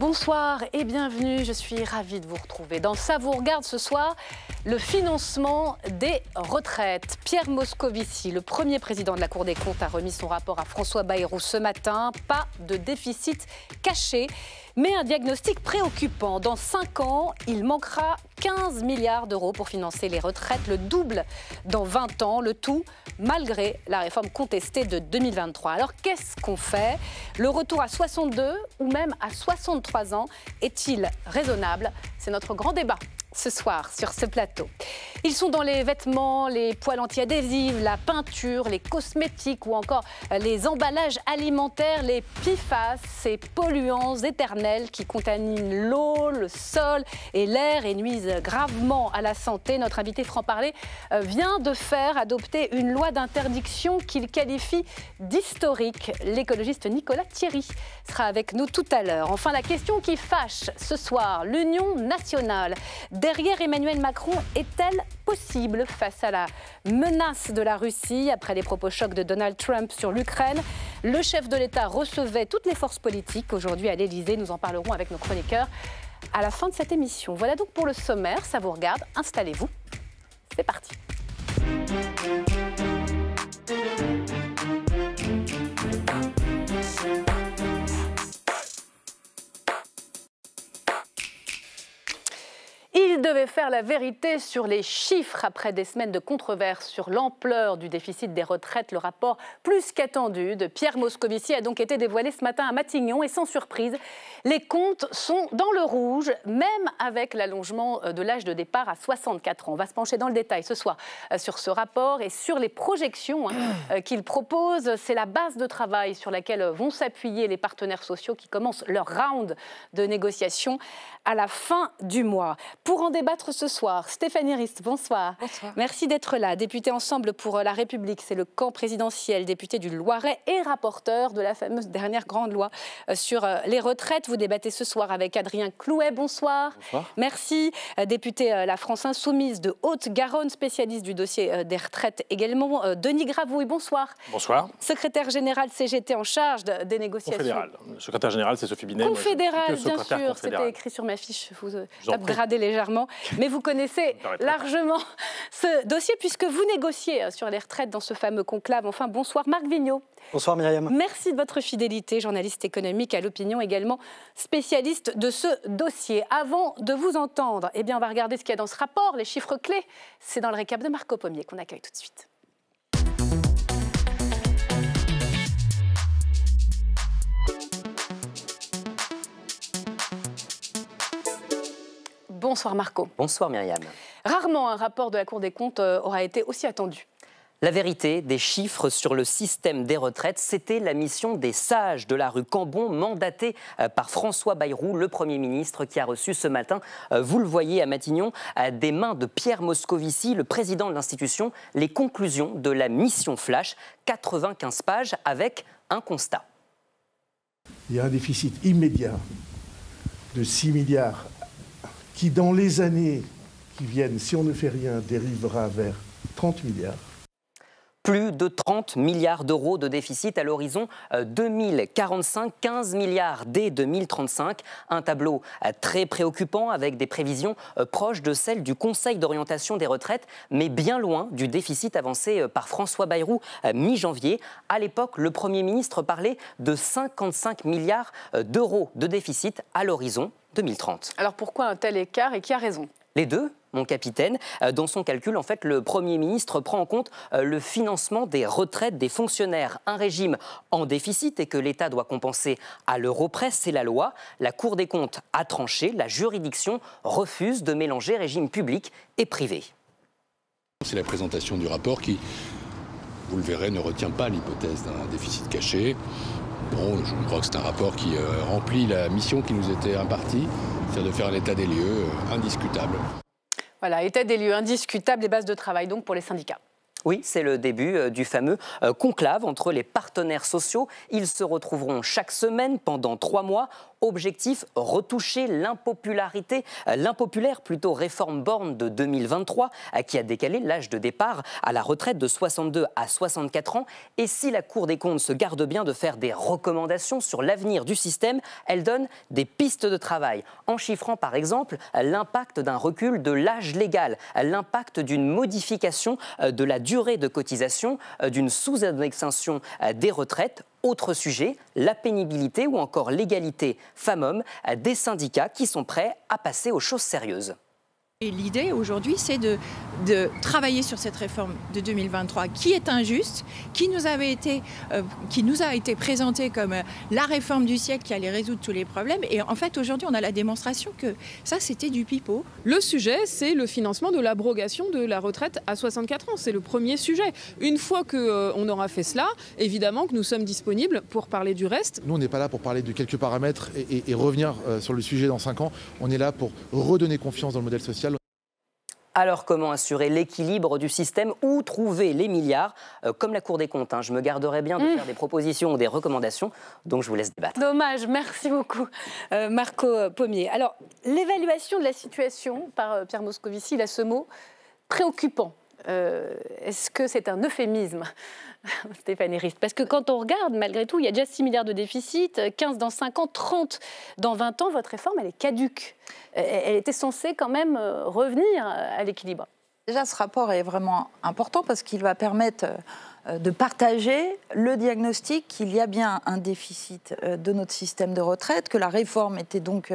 Bonsoir et bienvenue, je suis ravie de vous retrouver. Dans Ça vous regarde ce soir, le financement des retraites. Pierre Moscovici, le premier président de la Cour des comptes, a remis son rapport à François Bayrou ce matin. Pas de déficit caché, mais un diagnostic préoccupant. Dans 5 ans, il manquera 15 milliards d'euros pour financer les retraites, le double dans 20 ans, le tout malgré la réforme contestée de 2023. Alors qu'est-ce qu'on fait? Le retour à 62 ou même à 63 ans est-il raisonnable? C'est notre grand débat ce soir sur ce plateau. Ils sont dans les vêtements, les poêles anti-adhésives, la peinture, les cosmétiques ou encore les emballages alimentaires, les PFAS, ces polluants éternels qui contaminent l'eau, le sol et l'air et nuisent gravement à la santé. Notre invité franc-parler vient de faire adopter une loi d'interdiction qu'il qualifie d'historique. L'écologiste Nicolas Thierry sera avec nous tout à l'heure. Enfin, la question qui fâche ce soir, l'union nationale derrière Emmanuel Macron est-elle possible face à la menace de la Russie après les propos chocs de Donald Trump sur l'Ukraine? Le chef de l'État recevait toutes les forces politiques aujourd'hui à l'Élysée. Nous en parlerons avec nos chroniqueurs à la fin de cette émission. Voilà donc pour le sommaire. Ça vous regarde. Installez-vous. C'est parti. Il devait faire la vérité sur les chiffres après des semaines de controverses sur l'ampleur du déficit des retraites. Le rapport plus qu'attendu de Pierre Moscovici a donc été dévoilé ce matin à Matignon et sans surprise, les comptes sont dans le rouge, même avec l'allongement de l'âge de départ à 64 ans. On va se pencher dans le détail ce soir sur ce rapport et sur les projections qu'il propose. C'est la base de travail sur laquelle vont s'appuyer les partenaires sociaux qui commencent leur round de négociations à la fin du mois. Pour en débattre ce soir, Stéphanie Rist, bonsoir. Bonsoir. Merci d'être là. Députée Ensemble pour la République, c'est le camp présidentiel, députée du Loiret et rapporteur de la fameuse dernière grande loi sur les retraites. Vous débattez ce soir avec Adrien Clouet, bonsoir. Bonsoir. Merci. Député La France Insoumise de Haute-Garonne, spécialiste du dossier des retraites également. Denis Gravouille, bonsoir. Bonsoir. Secrétaire général CGT en charge des négociations. Confédéral. Le secrétaire général, c'est Sophie Binet. Confédéral, bien sûr, c'était écrit sur ma fiche, vous upgradez légèrement, mais vous connaissez largement ce dossier puisque vous négociez sur les retraites dans ce fameux conclave. Enfin, bonsoir Marc Vigneault. Bonsoir Myriam. Merci de votre fidélité, journaliste économique à l'Opinion, également spécialiste de ce dossier. Avant de vous entendre, eh bien, on va regarder ce qu'il y a dans ce rapport, les chiffres clés. C'est dans le récap de Marco Pommier qu'on accueille tout de suite. Bonsoir Marco. Bonsoir Myriam. Rarement un rapport de la Cour des comptes aura été aussi attendu. La vérité des chiffres sur le système des retraites, c'était la mission des sages de la rue Cambon, mandatés par François Bayrou, le Premier ministre, qui a reçu ce matin, vous le voyez à Matignon, des mains de Pierre Moscovici, le président de l'institution, les conclusions de la mission Flash, 95 pages avec un constat. Il y a un déficit immédiat de 6 milliards qui, dans les années qui viennent, si on ne fait rien, dérivera vers 30 milliards. Plus de 30 milliards d'euros de déficit à l'horizon 2045, 15 milliards dès 2035. Un tableau très préoccupant avec des prévisions proches de celles du Conseil d'orientation des retraites, mais bien loin du déficit avancé par François Bayrou mi-janvier. À l'époque, le Premier ministre parlait de 55 milliards d'euros de déficit à l'horizon 2030. Alors pourquoi un tel écart et qui a raison? Les deux, mon capitaine. Dans son calcul, en fait, le Premier ministre prend en compte le financement des retraites des fonctionnaires, un régime en déficit et que l'État doit compenser à l'euro près, c'est la loi. La Cour des comptes a tranché, la juridiction refuse de mélanger régime public et privé. C'est la présentation du rapport qui, vous le verrez, ne retient pas l'hypothèse d'un déficit caché. Bon, je crois que c'est un rapport qui remplit la mission qui nous était impartie, c'est-à-dire de faire un état des lieux indiscutable. Voilà, état des lieux indiscutable, les bases de travail donc pour les syndicats. Oui, c'est le début du fameux conclave entre les partenaires sociaux. Ils se retrouveront chaque semaine pendant 3 mois Objectif, retoucher l'impopulaire réforme Borne de 2023 qui a décalé l'âge de départ à la retraite de 62 à 64 ans. Et si la Cour des comptes se garde bien de faire des recommandations sur l'avenir du système, elle donne des pistes de travail, en chiffrant par exemple l'impact d'un recul de l'âge légal, l'impact d'une modification de la durée de cotisation, d'une sous-indexation des retraites. Autre sujet, la pénibilité ou encore l'égalité femmes-hommes, des syndicats qui sont prêts à passer aux choses sérieuses. Et l'idée aujourd'hui, c'est de travailler sur cette réforme de 2023 qui est injuste, qui nous a été présentée comme la réforme du siècle qui allait résoudre tous les problèmes. Et en fait, aujourd'hui, on a la démonstration que ça, c'était du pipeau. Le sujet, c'est le financement de l'abrogation de la retraite à 64 ans. C'est le premier sujet. Une fois qu'on aura fait cela, évidemment que nous sommes disponibles pour parler du reste. Nous, on n'est pas là pour parler de quelques paramètres et revenir sur le sujet dans 5 ans. On est là pour redonner confiance dans le modèle social. Alors, comment assurer l'équilibre du système ou trouver les milliards comme la Cour des comptes, je me garderai bien de faire des propositions ou des recommandations, donc je vous laisse débattre. Dommage, merci beaucoup Marco Pommier. Alors, l'évaluation de la situation par Pierre Moscovici, il a ce mot préoccupant. Est-ce que c'est un euphémisme, Stéphanie Rist? Parce que quand on regarde, malgré tout, il y a déjà 6 milliards de déficit, 15 dans 5 ans, 30 dans 20 ans. Votre réforme, elle est caduque. Elle était censée quand même revenir à l'équilibre. Déjà, ce rapport est vraiment important parce qu'il va permettre de partager le diagnostic qu'il y a bien un déficit de notre système de retraite, que la réforme était donc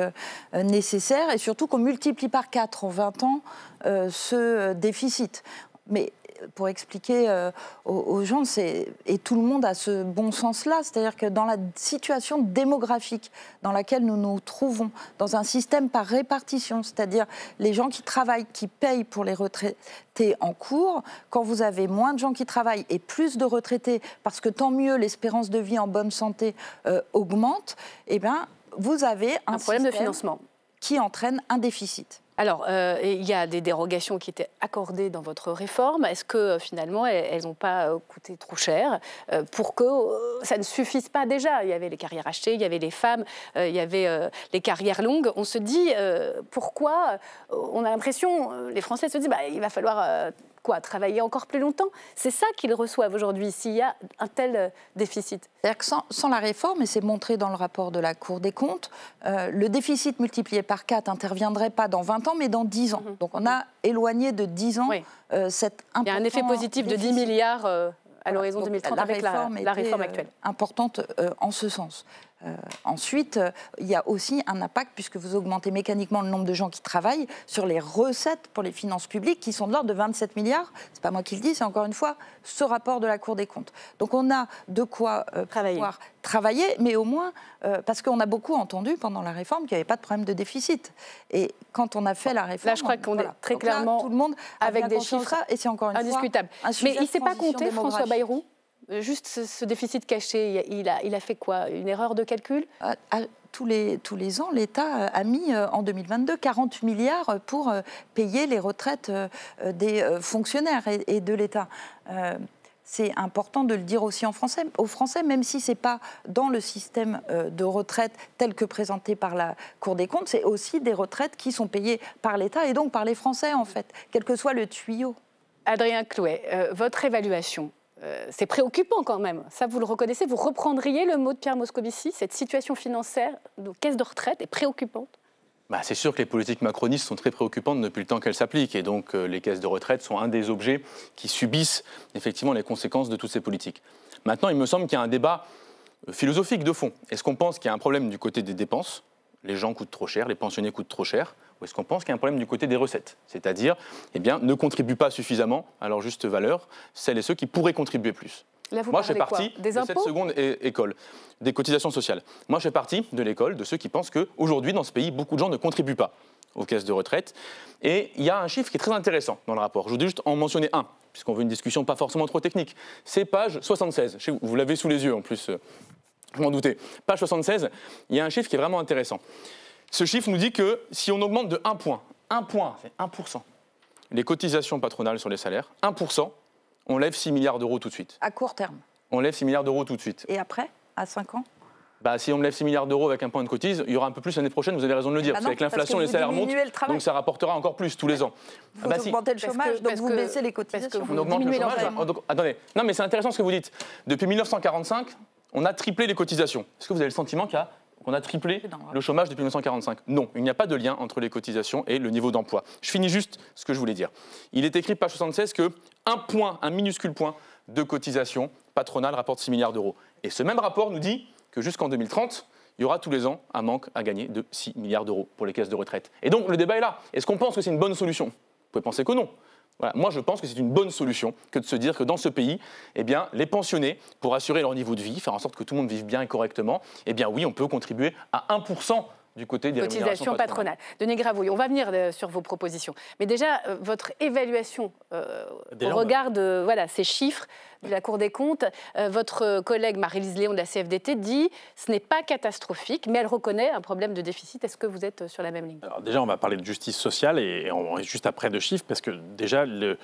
nécessaire et surtout qu'on multiplie par 4 en 20 ans ce déficit. Mais pour expliquer aux gens, et tout le monde a ce bon sens-là, c'est-à-dire que dans la situation démographique dans laquelle nous nous trouvons, dans un système par répartition, c'est-à-dire les gens qui travaillent, qui payent pour les retraités en cours, quand vous avez moins de gens qui travaillent et plus de retraités, parce que tant mieux l'espérance de vie en bonne santé augmente, eh bien, vous avez un problème de financement qui entraîne un déficit. Alors, il y a des dérogations qui étaient accordées dans votre réforme. Est-ce que finalement, elles n'ont pas coûté trop cher pour que ça ne suffise pas déjà? Il y avait les carrières achetées, il y avait les femmes, il y avait les carrières longues. On se dit pourquoi? On a l'impression, les Français se disent il va falloir travailler encore plus longtemps. C'est ça qu'ils reçoivent aujourd'hui, s'il y a un tel déficit. C'est-à-dire que sans la réforme, et c'est montré dans le rapport de la Cour des comptes, le déficit multiplié par 4 n'interviendrait pas dans 20 ans, mais dans 10 ans. Donc on a éloigné de 10 ans cet important. Il y a un effet positif de 10 milliards à l'horizon 2030 avec la réforme actuelle. Importante en ce sens. Ensuite, il y a aussi un impact, puisque vous augmentez mécaniquement le nombre de gens qui travaillent, sur les recettes pour les finances publiques, qui sont de l'ordre de 27 milliards. Ce n'est pas moi qui le dis, c'est encore une fois ce rapport de la Cour des comptes. Donc on a de quoi pouvoir travailler, mais au moins, parce qu'on a beaucoup entendu pendant la réforme qu'il n'y avait pas de problème de déficit. Et quand on a fait la réforme... Là, je crois qu'on est très clairement là, tout le monde avec des chiffres et c'est encore une indiscutable. Fois, mais il ne s'est pas compté, François Bayrou? Juste ce déficit caché, il a fait quoi? Une erreur de calcul? Tous les ans, l'État a mis en 2022 40 milliards pour payer les retraites des fonctionnaires et de l'État. C'est important de le dire aussi aux Français, même si ce n'est pas dans le système de retraite tel que présenté par la Cour des comptes, c'est aussi des retraites qui sont payées par l'État et donc par les Français, en fait, quel que soit le tuyau. Adrien Clouet, votre évaluation, c'est préoccupant quand même. Ça, vous le reconnaissez, vous reprendriez le mot de Pierre Moscovici, cette situation financière de caisses de retraite est préoccupante? C'est sûr que les politiques macronistes sont très préoccupantes depuis le temps qu'elles s'appliquent. Et donc, les caisses de retraite sont un des objets qui subissent effectivement les conséquences de toutes ces politiques. Maintenant, il me semble qu'il y a un débat philosophique de fond. Est-ce qu'on pense qu'il y a un problème du côté des dépenses? Les gens coûtent trop cher, les pensionnés coûtent trop cher. Ou est-ce qu'on pense qu'il y a un problème du côté des recettes? C'est-à-dire, ne contribuent pas suffisamment à leur juste valeur celles et ceux qui pourraient contribuer plus. Là, Moi, je fais partie de cette seconde école, des cotisations sociales. Moi, je fais partie de l'école de ceux qui pensent qu'aujourd'hui, dans ce pays, beaucoup de gens ne contribuent pas aux caisses de retraite. Et il y a un chiffre qui est très intéressant dans le rapport. Je voudrais juste en mentionner un, puisqu'on veut une discussion pas forcément trop technique. C'est page 76. Vous l'avez sous les yeux, en plus, je m'en doutais. Page 76, il y a un chiffre qui est vraiment intéressant. Ce chiffre nous dit que si on augmente de 1 point, c'est 1%, les cotisations patronales sur les salaires, 1%, on lève 6 milliards d'euros tout de suite. À court terme. On lève 6 milliards d'euros tout de suite. Et après, à 5 ans? Si on me lève 6 milliards d'euros avec un point de cotise, il y aura un peu plus l'année prochaine, vous avez raison de le dire. Parce qu'avec l'inflation, les salaires montent, donc ça rapportera encore plus tous les ans. Vous augmentez le chômage, donc vous baissez les cotisations. On augmente le chômage. Attendez, non mais c'est intéressant ce que vous dites. Depuis 1945, on a triplé les cotisations. Est-ce que vous avez le sentiment qu'on a triplé le chômage depuis 1945 ? Non, il n'y a pas de lien entre les cotisations et le niveau d'emploi. Je finis juste ce que je voulais dire. Il est écrit, page 76, un minuscule point de cotisation patronale rapporte 6 milliards d'euros. Et ce même rapport nous dit que jusqu'en 2030, il y aura tous les ans un manque à gagner de 6 milliards d'euros pour les caisses de retraite. Et donc le débat est là. Est-ce qu'on pense que c'est une bonne solution ? Vous pouvez penser que non. Voilà. Moi, je pense que c'est une bonne solution que de se dire que dans ce pays, les pensionnés, pour assurer leur niveau de vie, faire en sorte que tout le monde vive bien et correctement, oui, on peut contribuer à 1% du côté des cotisations patronales. Denis Gravouille, on va venir sur vos propositions. Mais déjà, votre évaluation au regard de ces chiffres de la Cour des comptes, votre collègue Marie-Lise Léon de la CFDT dit ce n'est pas catastrophique, mais elle reconnaît un problème de déficit. Est-ce que vous êtes sur la même ligne ? Alors déjà, on va parler de justice sociale et on est juste après de chiffres parce que déjà, le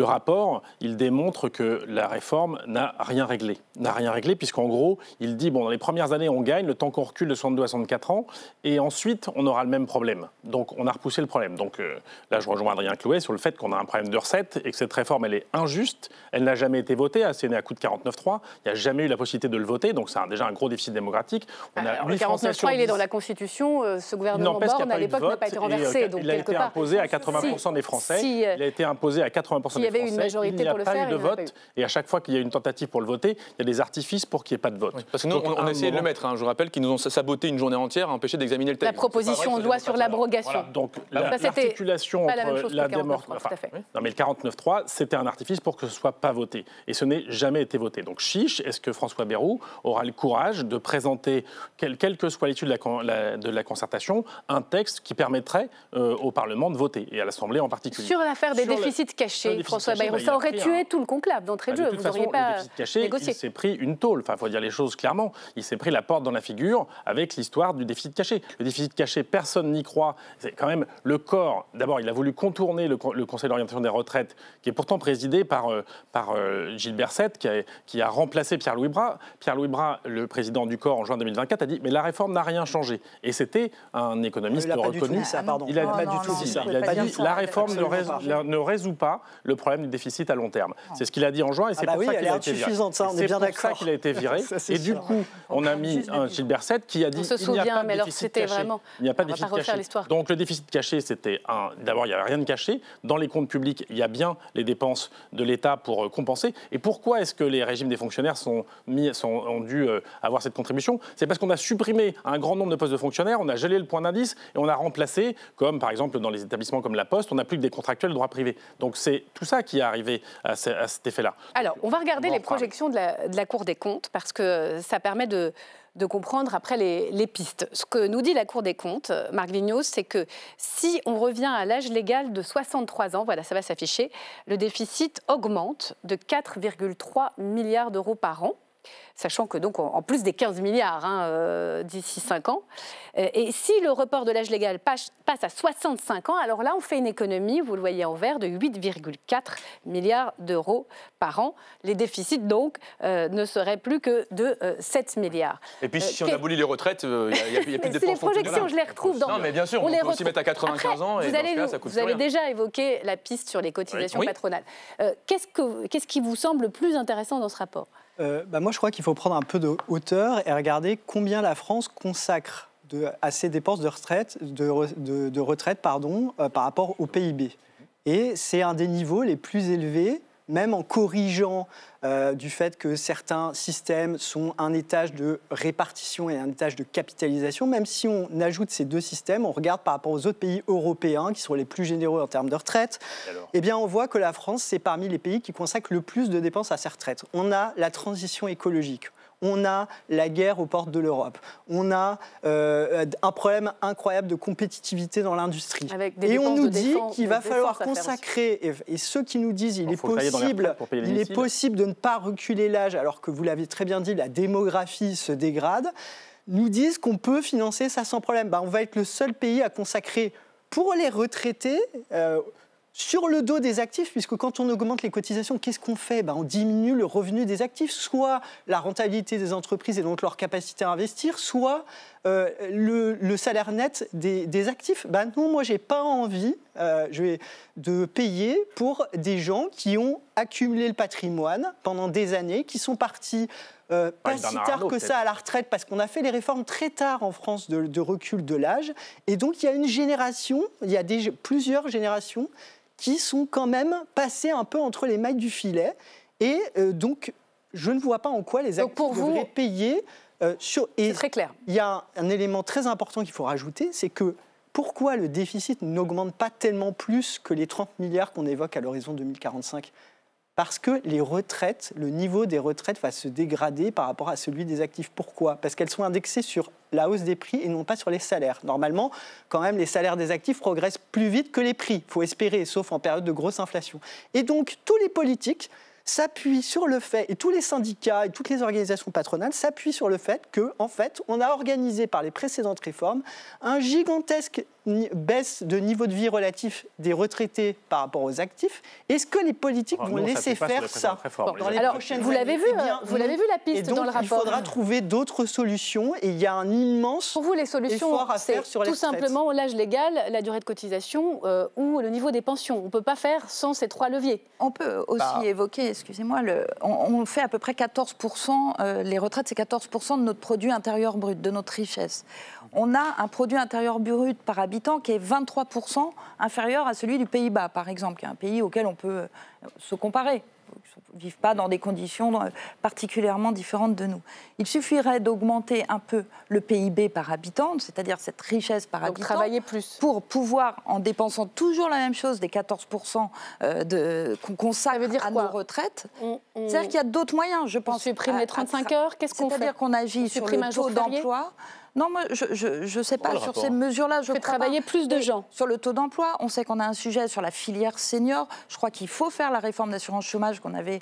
rapport, il démontre que la réforme n'a rien réglé. Puisqu'en gros, il dit, dans les premières années, on gagne, le temps qu'on recule de 62 à 64 ans, et ensuite, on aura le même problème. Donc, on a repoussé le problème. Donc, là, je rejoins Adrien Clouet sur le fait qu'on a un problème de recettes et que cette réforme, elle est injuste. Elle n'a jamais été votée. C'est né à coup de 49.3. Il n'y a jamais eu la possibilité de le voter. Donc, c'est déjà un gros déficit démocratique. Le 49.3, il est dans la Constitution. Ce gouvernement Borne, à l'époque, n'a pas été renversé. Il a été imposé à 80% des Français. Il a été imposé à 80% des Français. Il y avait une majorité pour le faire. Il n'y a pas eu de vote. Et à chaque fois qu'il y a une tentative pour le voter, il y a des artifices pour qu'il n'y ait pas de vote. Oui, parce que nous, on a essayé de le mettre. Je vous rappelle qu'ils nous ont saboté une journée entière, empêché d'examiner le texte. La proposition de loi sur l'abrogation. Voilà. Donc l'articulation entre la démocratie. Non, mais le 49.3, c'était un artifice pour que ce ne soit pas voté. Et ce n'est jamais été voté. Donc chiche, est-ce que François Bayrou aura le courage de présenter, quelle que soit l'issue de la concertation, un texte qui permettrait au Parlement de voter, et à l'Assemblée en particulier. Sur l'affaire des déficits cachés, François Bayrou, ça aurait tué tout le conclave d'entrée de jeu. Vous n'auriez pas le déficit caché, négocié. Il s'est pris une tôle. Enfin, il faut dire les choses clairement. Il s'est pris la porte dans la figure avec l'histoire du déficit caché. Le déficit caché, personne n'y croit. C'est quand même le corps. D'abord, il a voulu contourner le Conseil d'orientation des retraites, qui est pourtant présidé par Gilles Berset, qui a remplacé Pierre-Louis Bras. Pierre-Louis Bras, le président du corps en juin 2024, a dit mais la réforme n'a rien changé. Et c'était un économiste reconnu. Il a pas du tout dit ça. Il a dit la réforme ne résout pas le problème du déficit à long terme. C'est ce qu'il a dit en juin et c'est pour ça qu'il a été viré. C'est pour ça qu'il a été viré. Et du coup, on a mis Gilles Berset qui a dit il n'y a pas de déficit caché. Il n'y a pas de déficit caché. Donc le déficit caché, c'était d'abord, il n'y avait rien de caché. Dans les comptes publics, il y a bien les dépenses de l'État pour compenser. Et pourquoi est-ce que les régimes des fonctionnaires ont dû avoir cette contribution ? C'est parce qu'on a supprimé un grand nombre de postes de fonctionnaires, on a gelé le point d'indice et on a remplacé, comme par exemple dans les établissements comme la Poste, on n'a plus que des contractuels de droit privé. Donc c'est tout ça qui est arrivé à cet effet-là. Alors, on va regarder les projections de la Cour des comptes parce que ça permet de comprendre après les pistes. Ce que nous dit la Cour des comptes, Marc Vignos, c'est que si on revient à l'âge légal de 63 ans, voilà, ça va s'afficher, le déficit augmente de 4,3 milliards d'euros par an. Sachant que, donc, en plus des 15 milliards d'ici 5 ans. Et si le report de l'âge légal passe à 65 ans, alors là, on fait une économie, vous le voyez en vert, de 8,4 milliards d'euros par an. Les déficits, donc, ne seraient plus que de 7 milliards. Et puis, si on abolit les retraites, il n'y a plus de dépenses. C'est les projections, je les retrouve dans... Non, mais bien sûr, on peut aussi mettre à 95 ans, et dans ce cas, ça coûte Vous avez déjà évoqué la piste sur les cotisations patronales. Qu'est-ce qui vous semble le plus intéressant dans ce rapport ? Moi, je crois qu'il faut prendre un peu de hauteur et regarder combien la France consacre à ses dépenses de retraite, par rapport au PIB. Et c'est un des niveaux les plus élevés, même en corrigeant du fait que certains systèmes sont un étage de répartition et un étage de capitalisation. Même si on ajoute ces deux systèmes, on regarde par rapport aux autres pays européens qui sont les plus généreux en termes de retraite, eh bien on voit que la France, c'est parmi les pays qui consacrent le plus de dépenses à ses retraites. On a la transition écologique. On a la guerre aux portes de l'Europe. On a un problème incroyable de compétitivité dans l'industrie. Et on nous dit qu'il va falloir consacrer, et ceux qui nous disent qu'il est possible de ne pas reculer l'âge, alors que vous l'avez très bien dit, la démographie se dégrade, nous disent qu'on peut financer ça sans problème. On va être le seul pays à consacrer pour les retraités sur le dos des actifs, puisque quand on augmente les cotisations, qu'est-ce qu'on fait? On diminue le revenu des actifs, soit la rentabilité des entreprises et donc leur capacité à investir, soit le salaire net des actifs. Non, moi, je n'ai pas envie de payer pour des gens qui ont accumulé le patrimoine pendant des années, qui sont partis pas si tard que ça à la retraite, parce qu'on a fait les réformes très tard en France de recul de l'âge. Et donc, il y a une génération, il y a plusieurs générations qui sont quand même passées un peu entre les mailles du filet. Et donc, je ne vois pas en quoi les actifs devraient payer. C'est très clair. Il y a un élément très important qu'il faut rajouter, c'est que pourquoi le déficit n'augmente pas tellement plus que les 30 milliards qu'on évoque à l'horizon 2045 ? Parce que les retraites, le niveau des retraites va se dégrader par rapport à celui des actifs. Pourquoi ? Parce qu'elles sont indexées sur la hausse des prix et non pas sur les salaires. Normalement, quand même, les salaires des actifs progressent plus vite que les prix. Il faut espérer, sauf en période de grosse inflation. Et donc, tous les politiques s'appuient sur le fait, et tous les syndicats et toutes les organisations patronales s'appuient sur le fait qu'en fait, on a organisé par les précédentes réformes un gigantesque baisse de niveau de vie relatif des retraités par rapport aux actifs. Est-ce que les politiques vont laisser faire ça dans les prochaines années? Vous l'avez vu la piste dans le rapport. Il faudra trouver d'autres solutions et il y a un immense Pour vous, les solutions, c'est tout simplement l'âge légal, la durée de cotisation ou le niveau des pensions. On ne peut pas faire sans ces trois leviers. On peut aussi évoquer, excusez-moi, on fait à peu près 14%, les retraites c'est 14% de notre produit intérieur brut, de notre richesse. On a un produit intérieur brut par habitant qui est 23% inférieur à celui du Pays-Bas, par exemple, qui est un pays auquel on peut se comparer. Ils ne vivent pas dans des conditions particulièrement différentes de nous. Il suffirait d'augmenter un peu le PIB par habitant, c'est-à-dire cette richesse par habitant, travailler plus, pour pouvoir, en dépensant toujours la même chose des 14% qu'on consacre à nos retraites, c'est-à-dire qu'il y a d'autres moyens, je pense. On supprime les 35 heures, qu'est-ce qu'on fait? C'est-à-dire qu'on agit sur le taux d'emploi. Non, moi, je ne sais pas, sur ces mesures-là, je crois travailler plus de gens. Sur le taux d'emploi, on sait qu'on a un sujet sur la filière senior. Je crois qu'il faut faire la réforme d'assurance chômage qu'on avait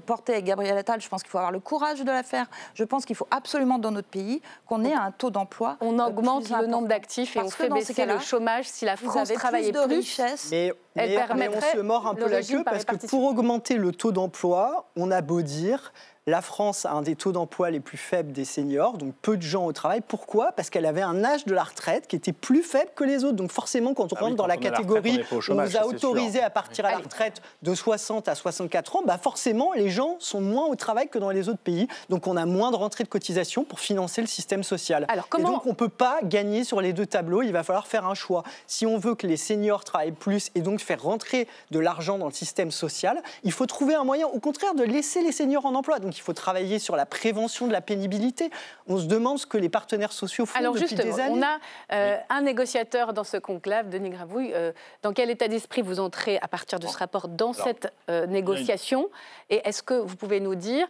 portée avec Gabriel Attal. Je pense qu'il faut avoir le courage de la faire. Je pense qu'il faut absolument, dans notre pays, qu'on ait un taux d'emploi on augmente le nombre d'actifs et on fait baisser le chômage. Si la France travaillait plus, richesse, mais on se mord un peu la queue parce que pour augmenter le taux d'emploi, on a beau dire... La France a un des taux d'emploi les plus faibles des seniors, donc peu de gens au travail. Pourquoi ? Parce qu'elle avait un âge de la retraite qui était plus faible que les autres. Donc forcément, quand on rentre dans la catégorie où on nous a autorisé à partir à la retraite de 60 à 64 ans, forcément, les gens sont moins au travail que dans les autres pays. Donc on a moins de rentrées de cotisation pour financer le système social. Et donc on ne peut pas gagner sur les deux tableaux. Il va falloir faire un choix. Si on veut que les seniors travaillent plus et donc faire rentrer de l'argent dans le système social, il faut trouver un moyen, au contraire, de laisser les seniors en emploi. Donc il faut travailler sur la prévention de la pénibilité. On se demande ce que les partenaires sociaux font depuis des années. On a un négociateur dans ce conclave, Denis Gravouille. Dans quel état d'esprit vous entrez à partir de ce rapport dans cette négociation? Et est-ce que vous pouvez nous dire,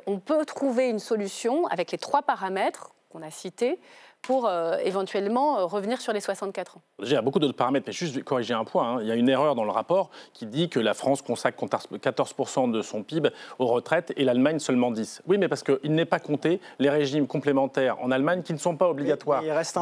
on peut trouver une solution avec les trois paramètres qu'on a cités pour éventuellement revenir sur les 64 ans? Déjà, il y a beaucoup d'autres paramètres, mais juste corriger un point. Il y a une erreur dans le rapport qui dit que la France consacre 14% de son PIB aux retraites et l'Allemagne seulement 10%. Oui, mais parce qu'il n'est pas compté les régimes complémentaires en Allemagne qui ne sont pas obligatoires. Il reste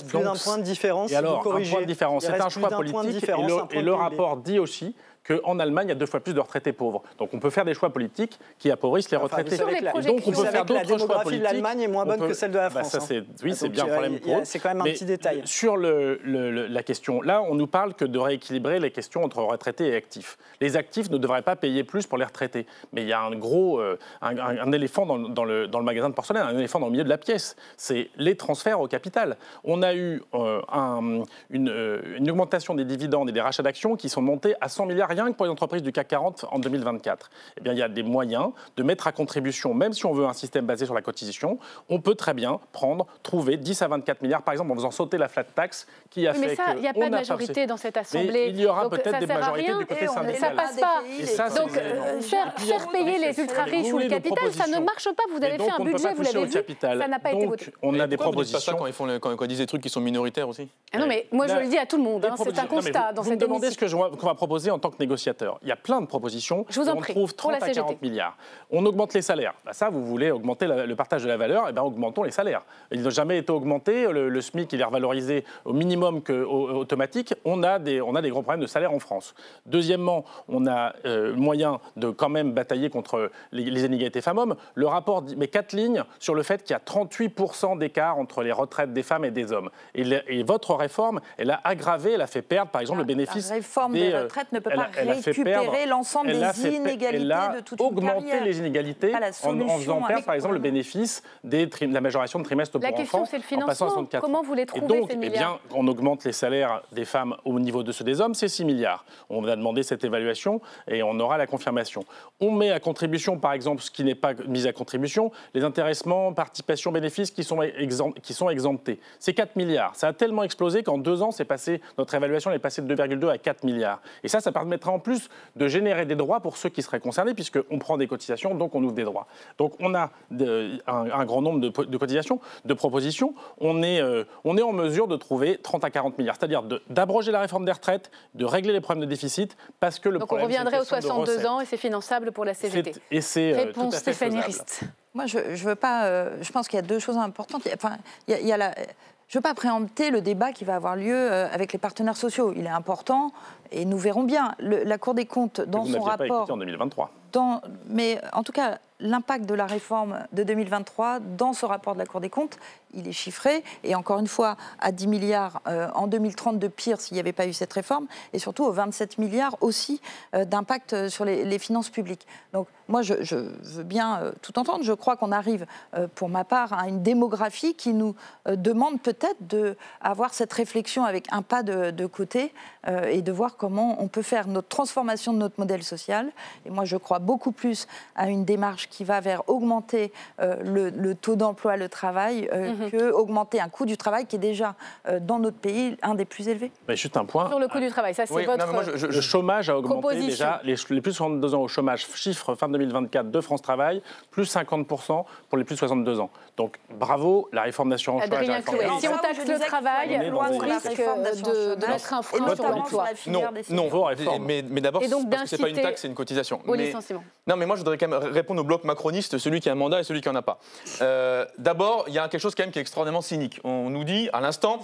plus d'un point de différence. Et alors, un point de différence, c'est un choix politique. Et le rapport dit aussi qu'en Allemagne, il y a 2 fois plus de retraités pauvres. Donc on peut faire des choix politiques qui appauvrissent les retraités. Et donc on peut faire d'autres choix politiques. L'Allemagne est moins bonne que celle de la France. Oui, c'est bien un problème pour eux. C'est quand même un petit détail. Sur la question, là, on nous parle que de rééquilibrer les questions entre retraités et actifs. Les actifs ne devraient pas payer plus pour les retraités. Mais il y a un gros un éléphant dans le magasin de porcelaine, un éléphant dans le milieu de la pièce. C'est les transferts au capital. On a eu une augmentation des dividendes et des rachats d'actions qui sont montés à 100 milliards rien que pour les entreprises du CAC 40 en 2024. Eh bien, il y a des moyens de mettre à contribution, même si on veut un système basé sur la cotisation, on peut très bien trouver 10 à 24 milliards, par exemple, en faisant sauter la flat tax qui a fait que... Mais il n'y a pas de majorité dans cette Assemblée. Mais il y aura peut-être des majorités du côté syndical. Ça passe pas. Donc, faire payer les ultra-riches ou le capital, ça ne marche pas. Vous avez fait un budget, vous l'avez vu, ça n'a pas été voté. On a des propositions. Quand ils disent des trucs qui sont minoritaires aussi. Non, mais moi, je le dis à tout le monde. C'est un constat dans cette émission. Vous me demandez ce qu'on va proposer en tant que négociateur. Il y a plein de propositions. Je vous en prie. On trouve 30 à 40 milliards. On augmente les salaires. Bah ça, vous voulez augmenter le partage de la valeur, eh bien augmentons les salaires. Ils n'ont jamais été augmentés. Le SMIC, il est revalorisé au minimum automatique. On a des gros problèmes de salaire en France. Deuxièmement, on a moyen de quand même batailler contre les inégalités femmes-hommes. Le rapport met 4 lignes sur le fait qu'il y a 38% d'écart entre les retraites des femmes et des hommes. Et votre réforme, elle a aggravé, elle a fait perdre, par exemple, le bénéfice. La réforme des retraites ne peut pas récupérer l'ensemble des inégalités de toute une carrière. Elle a augmenté les inégalités en faisant perdre, par exemple, le bénéfice de la majoration de trimestre pour enfants. La question, c'est le financement. Comment vous les trouvez, ces milliards ? On augmente les salaires des femmes au niveau de ceux des hommes, c'est 6 milliards. On a demandé cette évaluation et on aura la confirmation. On met à contribution, par exemple, ce qui n'est pas mis à contribution, les intéressements, participations, bénéfices qui sont exemptés. C'est 4 milliards. Ça a tellement explosé qu'en 2 ans, notre évaluation est passée de 2,2 à 4 milliards. Et ça permettra en plus de générer des droits pour ceux qui seraient concernés, puisqu'on prend des cotisations, donc on ouvre des droits. Donc on a un grand nombre de cotisations, de propositions. On est en mesure de trouver 30 à 40 milliards, c'est-à-dire d'abroger la réforme des retraites, de régler les problèmes de déficit, parce que donc on reviendrait aux 62 ans et c'est finançable pour la CGT. Réponse Stéphanie Rist. Moi, je veux pas. Je pense qu'il y a 2 choses importantes. Enfin, il y a la. Je ne veux pas préempter le débat qui va avoir lieu avec les partenaires sociaux. Il est important et nous verrons bien. La Cour des comptes, dans son rapport... Vous n'aviez pas écouté en 2023. Mais en tout cas, l'impact de la réforme de 2023, dans ce rapport de la Cour des comptes, il est chiffré. Et encore une fois, à 10 milliards en 2030 de pire s'il n'y avait pas eu cette réforme. Et surtout aux 27 milliards aussi d'impact sur les finances publiques. Donc moi, je veux bien tout entendre. Je crois qu'on arrive, pour ma part, à une démographie qui nous demande peut-être d'avoir cette réflexion avec un pas de côté et de voir comment on peut faire notre transformation de notre modèle social. Et moi, je crois beaucoup plus à une démarche qui va vers augmenter le taux d'emploi, le travail, que augmenter un coût du travail qui est déjà, dans notre pays, un des plus élevés. Mais juste un point. Sur le coût du travail, ça c'est votre le chômage a augmenté déjà. Les plus de 62 ans au chômage, chiffre fin 2024 de France Travail, plus 50% pour les plus de 62 ans. Donc bravo, la réforme d'assurance chômage. Si on taxe le travail, on risque de mettre un frein sur l'emploi. Non, mais d'abord, parce que ce n'est pas une taxe, c'est une cotisation. Au licenciement. Non, mais moi, je voudrais quand même répondre au bloc macroniste, celui qui a un mandat et celui qui n'en a pas. D'abord, il y a quelque chose quand même qui est extraordinairement cynique. On nous dit, à l'instant,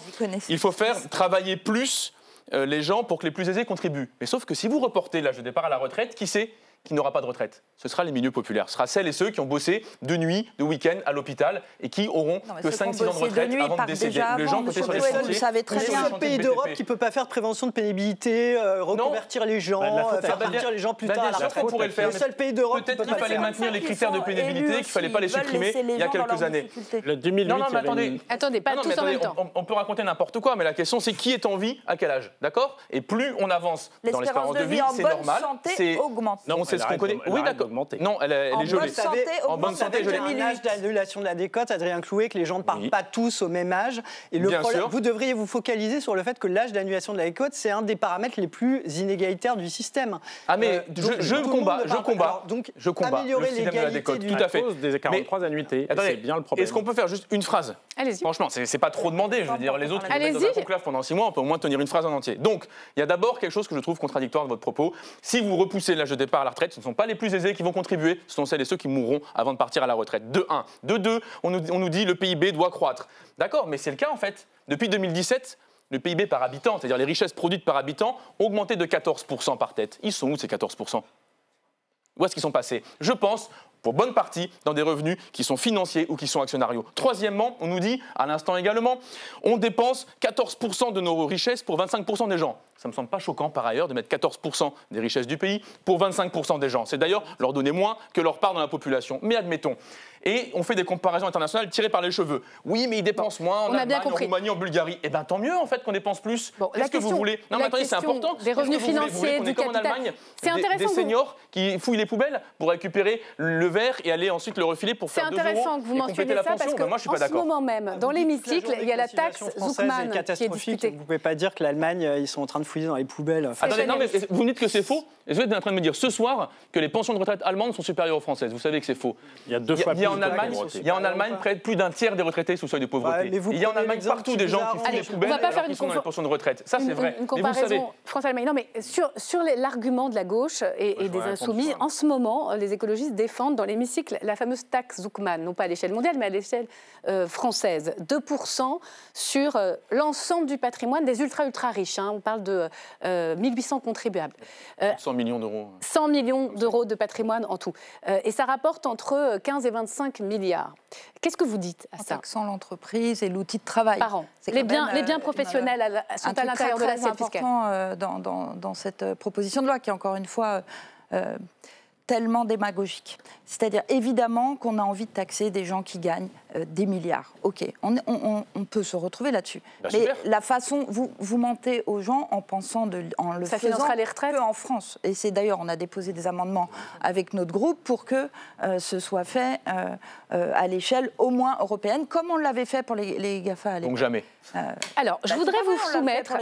il faut faire travailler plus les gens pour que les plus aisés contribuent. Mais sauf que si vous reportez l'âge de départ à la retraite, qui c'est qui n'aura pas de retraite? Ce sera les milieux populaires. Ce sera celles et ceux qui ont bossé de nuit, de week-end à l'hôpital et qui auront que 5-6 ans de retraite avant de décéder. Les gens côté sur les chantiers. Vous savez très bien. C'est le pays d'Europe qui ne peut pas faire de prévention de pénibilité, reconvertir les gens, faire partir les gens plus tard à la retraite. C'est le seul pays d'Europe qui peut peut-être qu'il fallait maintenir les critères de pénibilité, qu'il ne fallait pas les supprimer il y a quelques années. Le 2008, non, mais attendez, pas tous en même temps. On peut raconter n'importe quoi, mais la question c'est qui est en vie à quel âge, d'accord? Et plus on avance dans l'espérance de vie, c'est normal. Santé augmente. Non, c'est ce qu'on connaît. Oui, d'accord. Non, elle est gelée. En bonne santé, gelée. Un âge d'annulation de la décote, Adrien Clouet, que les gens ne partent pas tous au même âge. Et le problème, vous devriez vous focaliser sur le fait que l'âge d'annulation de la décote, c'est un des paramètres les plus inégalitaires du système. Ah mais je combats. Donc améliorer l'égalité tout à fait. Des 43 annuités. C'est bien le problème. Est-ce qu'on peut faire juste une phrase? Allez-y. Franchement, c'est pas trop demandé. Je veux dire, les autres, ils vont dans un conclave pendant 6 mois, on peut au moins tenir une phrase en entier. Donc, il y a d'abord quelque chose que je trouve contradictoire de votre propos. Si vous repoussez l'âge de départ à la retraite, ce ne sont pas les plus aisés qui vont contribuer, ce sont celles et ceux qui mourront avant de partir à la retraite. De 1. De 2, on nous dit le PIB doit croître. D'accord, mais c'est le cas en fait. Depuis 2017, le PIB par habitant, c'est-à-dire les richesses produites par habitant, ont augmenté de 14% par tête. Ils sont où ces 14%? Où est-ce qu'ils sont passés? Je pense, pour bonne partie, dans des revenus qui sont financiers ou qui sont actionnariaux. Troisièmement, on nous dit, à l'instant également, on dépense 14% de nos richesses pour 25% des gens. Ça ne me semble pas choquant, par ailleurs, de mettre 14% des richesses du pays pour 25% des gens. C'est d'ailleurs leur donner moins que leur part dans la population. Mais admettons. Et on fait des comparaisons internationales tirées par les cheveux. Oui, mais ils dépensent moins en Allemagne, en Roumanie, en Bulgarie. Eh bien, tant mieux, en fait, qu'on dépense plus. Qu'est-ce que vous voulez? Non, mais attendez, c'est important. Des revenus financiers, du capital. En Allemagne, des seniors qui fouillent les poubelles pour récupérer le verre et aller ensuite le refiler pour faire 2 euros. C'est intéressant que vous mentionniez ça parce qu'en ce moment même, dans l'hémicycle, il y a la taxe Zuckman qui est discutée. Vous ne pouvez pas dire que l'Allemagne, ils sont en train de fouiller dans les poubelles. Attendez, non, mais vous me dites que c'est faux. Et vous êtes en train de me dire ce soir que les pensions de retraite allemandes sont supérieures aux françaises. Vous savez que c'est faux. Il y a 2 fois plus y a en Allemagne près de plus d'un tiers des retraités sous le seuil de pauvreté. Il y a en Allemagne partout des gens qui font des poubelles alors qu'ils sont dans les pensions de retraite. Ça, c'est vrai. Une comparaison France-Allemagne. Non, mais sur l'argument de la gauche et des insoumis, en ce moment, les écologistes défendent dans l'hémicycle la fameuse taxe Zuckman, non pas à l'échelle mondiale, mais à l'échelle française. 2% sur l'ensemble du patrimoine des ultra riches. On parle de 1800 contribuables. 100 millions d'euros. 100 millions d'euros de patrimoine en tout. Et ça rapporte entre 15 et 25 milliards. Qu'est-ce que vous dites à ça? En taxant l'entreprise et l'outil de travail. Par an. Les biens professionnels sont à l'intérieur de l'assiette fiscale. Important dans cette proposition de loi qui est encore une fois tellement démagogique. C'est-à-dire, évidemment, qu'on a envie de taxer des gens qui gagnent des milliards. OK, on peut se retrouver là-dessus. Mais super. La façon, vous mentez aux gens en pensant, en le ça faisant les retraites que en France. Et c'est d'ailleurs, on a déposé des amendements avec notre groupe pour que ce soit fait à l'échelle au moins européenne, comme on l'avait fait pour les GAFA à l'époque. Donc jamais. Alors, je voudrais vous soumettre,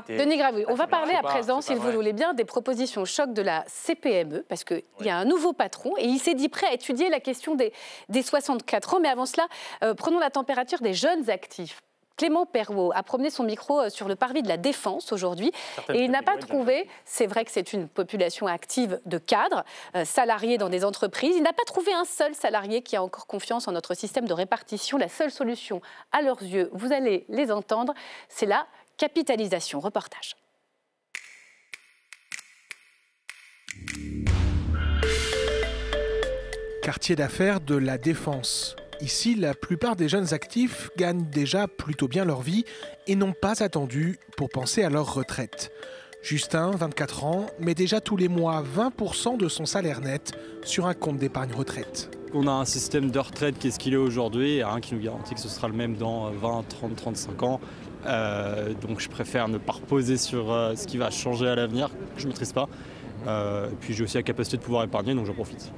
Denis Gravouille, on va parler à présent, si vous voulez bien, des propositions choc de la CPME, parce qu'il y a un nouveau patron et il s'est dit prêt à étudier la question des 64 ans. Mais avant cela, prenons la température des jeunes actifs. Clément Perrault a promené son micro sur le parvis de la Défense aujourd'hui et il n'a pas trouvé, c'est vrai que c'est une population active de cadres, salariés dans des entreprises, il n'a pas trouvé un seul salarié qui a encore confiance en notre système de répartition. La seule solution, à leurs yeux, vous allez les entendre, c'est la capitalisation. Reportage. Quartier d'affaires de la Défense. Ici, la plupart des jeunes actifs gagnent déjà plutôt bien leur vie et n'ont pas attendu pour penser à leur retraite. Justin, 24 ans, met déjà tous les mois 20% de son salaire net sur un compte d'épargne retraite. On a un système de retraite qui est ce qu'il est aujourd'hui et rien qui nous garantit que ce sera le même dans 20, 30, 35 ans. Donc je préfère ne pas reposer sur ce qui va changer à l'avenir, que je ne maîtrise pas. Puis j'ai aussi la capacité de pouvoir épargner, donc j'en profite.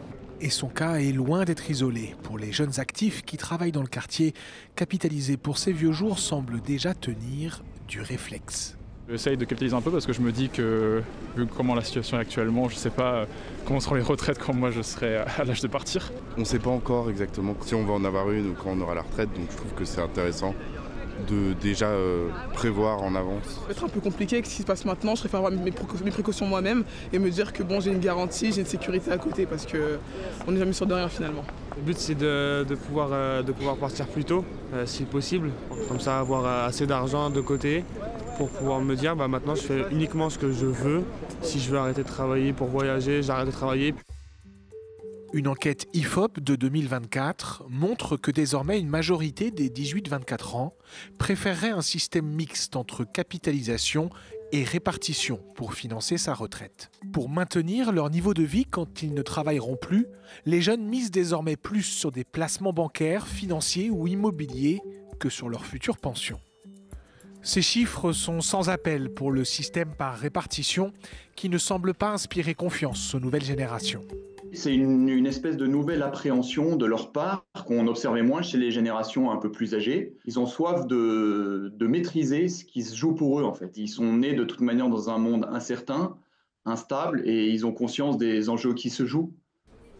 Et son cas est loin d'être isolé. Pour les jeunes actifs qui travaillent dans le quartier, capitaliser pour ces vieux jours semble déjà tenir du réflexe. J'essaye de capitaliser un peu parce que je me dis que, vu comment la situation est actuellement, je ne sais pas comment seront les retraites quand moi je serai à l'âge de partir. On ne sait pas encore exactement si on va en avoir une ou quand on aura la retraite, donc je trouve que c'est intéressant de déjà prévoir en avance. Ça va être un peu compliqué avec ce qui se passe maintenant, je préfère avoir mes précautions moi-même et me dire que bon, j'ai une garantie, j'ai une sécurité à côté parce qu'on n'est jamais sûr de rien finalement. Le but c'est de pouvoir partir plus tôt si possible, comme ça avoir assez d'argent de côté pour pouvoir me dire maintenant je fais uniquement ce que je veux. Si je veux arrêter de travailler pour voyager, j'arrête de travailler. Une enquête IFOP de 2024 montre que désormais une majorité des 18-24 ans préférerait un système mixte entre capitalisation et répartition pour financer sa retraite. Pour maintenir leur niveau de vie quand ils ne travailleront plus, les jeunes misent désormais plus sur des placements bancaires, financiers ou immobiliers que sur leur future pension. Ces chiffres sont sans appel pour le système par répartition qui ne semble pas inspirer confiance aux nouvelles générations. C'est une espèce de nouvelle appréhension de leur part qu'on observait moins chez les générations un peu plus âgées. Ils ont soif de maîtriser ce qui se joue pour eux en fait. Ils sont nés de toute manière dans un monde incertain, instable et ils ont conscience des enjeux qui se jouent.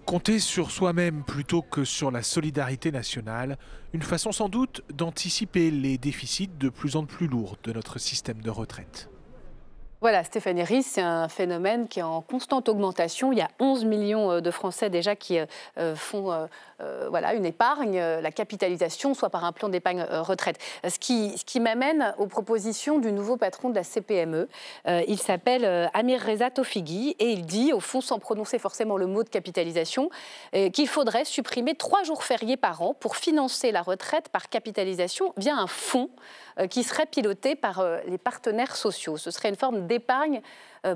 Compter sur soi-même plutôt que sur la solidarité nationale, une façon sans doute d'anticiper les déficits de plus en plus lourds de notre système de retraite. Voilà, Stéphanie Ries, c'est un phénomène qui est en constante augmentation. Il y a 11 millions de Français déjà qui font une épargne, la capitalisation, soit par un plan d'épargne retraite. Ce qui m'amène aux propositions du nouveau patron de la CPME. Il s'appelle Amir Reza Tofighi et il dit, au fond, sans prononcer forcément le mot de capitalisation, qu'il faudrait supprimer 3 jours fériés par an pour financer la retraite par capitalisation via un fonds qui serait piloté par les partenaires sociaux. Ce serait une forme d'épargne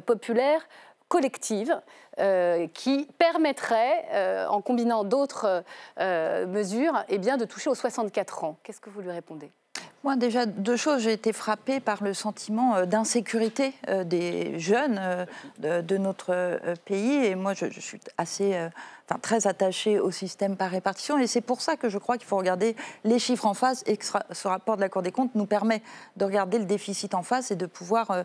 populaire collective qui permettrait, en combinant d'autres mesures, de toucher aux 64 ans. Qu'est-ce que vous lui répondez ? Moi, déjà, 2 choses. J'ai été frappée par le sentiment d'insécurité des jeunes de notre pays. Et moi, je suis très attachée au système par répartition. Et c'est pour ça que je crois qu'il faut regarder les chiffres en face et que ce rapport de la Cour des comptes nous permet de regarder le déficit en face et de pouvoir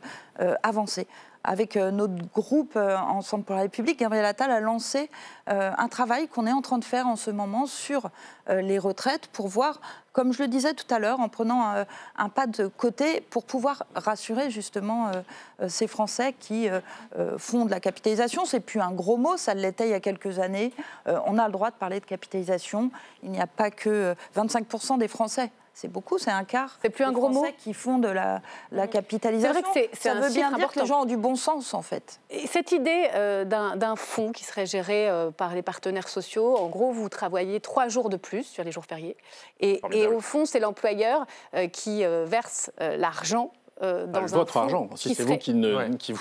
avancer. avec notre groupe Ensemble pour la République, Gabriel Attal a lancé un travail qu'on est en train de faire en ce moment sur les retraites pour voir, comme je le disais tout à l'heure, en prenant un pas de côté pour pouvoir rassurer justement ces Français qui font de la capitalisation. C'est plus un gros mot, ça l'était il y a quelques années. On a le droit de parler de capitalisation. Il n'y a pas que 25% des Français. C'est beaucoup, c'est un quart. C'est plus un gros mot qui font de la capitalisation. C'est vrai que ça veut bien dire que les gens ont du bon sens, en fait. Et cette idée d'un fonds qui serait géré par les partenaires sociaux, en gros, vous travaillez 3 jours de plus sur les jours fériés. Et au fond, c'est l'employeur qui verse l'argent. Votre argent, si c'est vous qui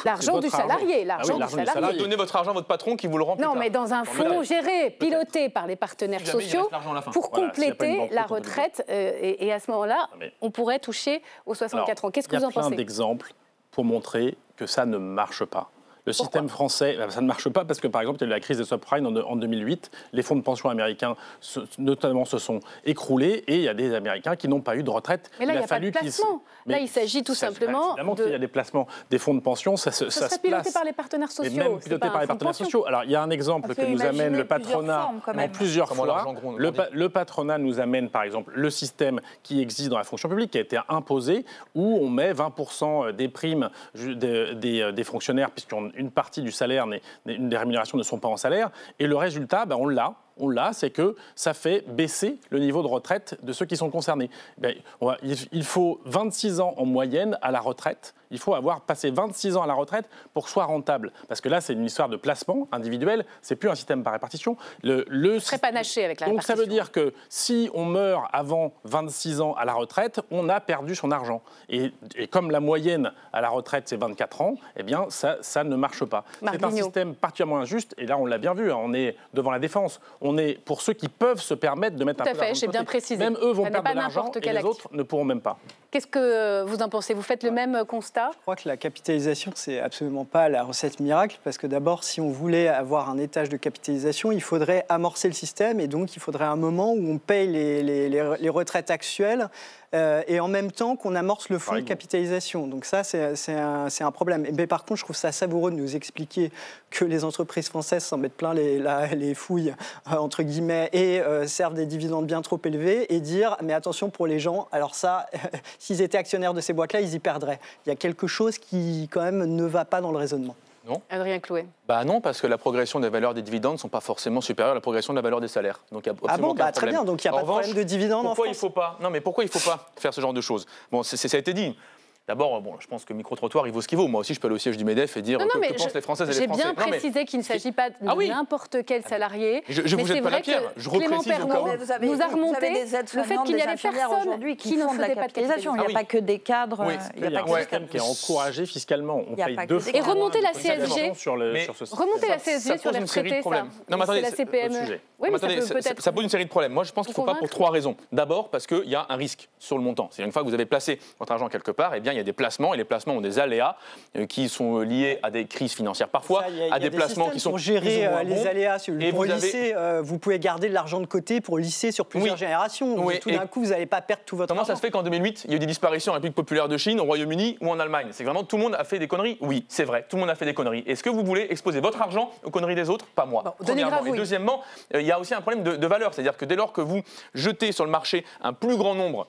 l'argent du salarié. L'argent du salarié. Vous donnez votre argent à votre patron qui vous le rend plus tard. Non, mais dans un fonds géré, piloté par les partenaires sociaux pour compléter la retraite. Et à ce moment-là, on pourrait toucher aux 64 ans. Qu'est-ce que vous en pensez ? Il y a plein d'exemples pour montrer que ça ne marche pas. Le système français, ça ne marche pas parce que, par exemple, il y a eu la crise des subprimes en 2008. Les fonds de pension américains, notamment, se sont écroulés et il y a des Américains qui n'ont pas eu de retraite. Mais là, il n'y a pas de placement. Là, il s'agit tout simplement évidemment qu'il y a des placements des fonds de pension, ça se place. Piloté par les partenaires sociaux. Mais même piloté par les partenaires sociaux. Alors, il y a un exemple que nous amène le patronat en plusieurs fois. Le patronat nous amène, par exemple, le système qui existe dans la fonction publique, qui a été imposé, où on met 20% des primes des fonctionnaires, puisqu'une partie du salaire, des rémunérations ne sont pas en salaire, et le résultat, on l'a, c'est que ça fait baisser le niveau de retraite de ceux qui sont concernés. Il faut 26 ans en moyenne à la retraite. Il faut avoir passé 26 ans à la retraite pour que ce soit rentable. Parce que là, c'est une histoire de placement individuel, c'est plus un système par répartition. Ce serait panaché avec la répartition. Donc ça veut dire que si on meurt avant 26 ans à la retraite, on a perdu son argent. Et comme la moyenne à la retraite, c'est 24 ans, eh bien, ça ne marche pas. C'est un système particulièrement injuste. Et là, on l'a bien vu, on est devant la défense. On est pour ceux qui peuvent se permettre de mettre un peu d'argent de côté. Tout à fait, j'ai bien précisé. Même eux vont perdre de l'argent et les autres ne pourront même pas. Qu'est-ce que vous en pensez ? Vous faites le même constat ? Je crois que la capitalisation, c'est absolument pas la recette miracle, parce que d'abord, si on voulait avoir un étage de capitalisation, il faudrait amorcer le système, et donc il faudrait un moment où on paye les retraites actuelles, et en même temps qu'on amorce le fonds de capitalisation. Donc ça, c'est un problème. Mais par contre, je trouve ça savoureux de nous expliquer que les entreprises françaises s'en mettent plein les fouilles, entre guillemets, et servent des dividendes bien trop élevés, et dire, mais attention pour les gens, alors ça, s'ils étaient actionnaires de ces boîtes-là, ils y perdraient. Il y a quelque chose qui, quand même, ne va pas dans le raisonnement. Non. Adrien Clouet. Non, parce que la progression des valeurs des dividendes ne sont pas forcément supérieures à la progression de la valeur des salaires. Donc, il y a absolument aucun très bien, donc il n'y a pas de problème de dividendes en France. Pourquoi il ne faut pas faire ce genre de choses ? Bon, ça a été dit. D'abord, je pense que micro-trottoir, il vaut ce qu'il vaut. Moi aussi, je peux aller au siège du MEDEF et dire que pensent les Françaises et les Français. J'ai bien précisé qu'il ne s'agit pas de n'importe quel salarié. Je vous jette pas la pierre. Je reprécise encore. Nous a remonté le fait qu'il y avait personne aujourd'hui qui ne faisait pas de capitalisation. Il n'y a pas que des cadres. Il y a un système qui est encouragé fiscalement. On paye 2 fois. Et remonter la CSG sur ce remonter la CSG sur les retraités, ça. C'est la CPME. Oui, ça pose une série de problèmes. Moi, je pense qu'il ne faut pas pour 3 raisons. D'abord, parce qu'il y a un risque sur le montant. C'est une fois que vous avez placé votre argent quelque part, eh bien, il y a des placements, et les placements ont des aléas qui sont liés à des crises financières parfois, à des placements qui sont pour gérer les aléas. Pour lisser, vous pouvez garder de l'argent de côté pour lisser sur plusieurs générations. Donc, tout d'un coup, vous n'allez pas perdre tout votre argent. Comment ça se fait qu'en 2008, il y a eu des disparitions en République populaire de Chine, au Royaume-Uni ou en Allemagne ? C'est vraiment tout le monde a fait des conneries ? Oui, c'est vrai, tout le monde a fait des conneries. Est-ce que vous voulez exposer votre argent aux conneries des autres ? Pas moi. Premièrement. Et deuxièmement, il y a aussi un problème de valeur. C'est-à-dire que dès lors que vous jetez sur le marché un plus grand nombre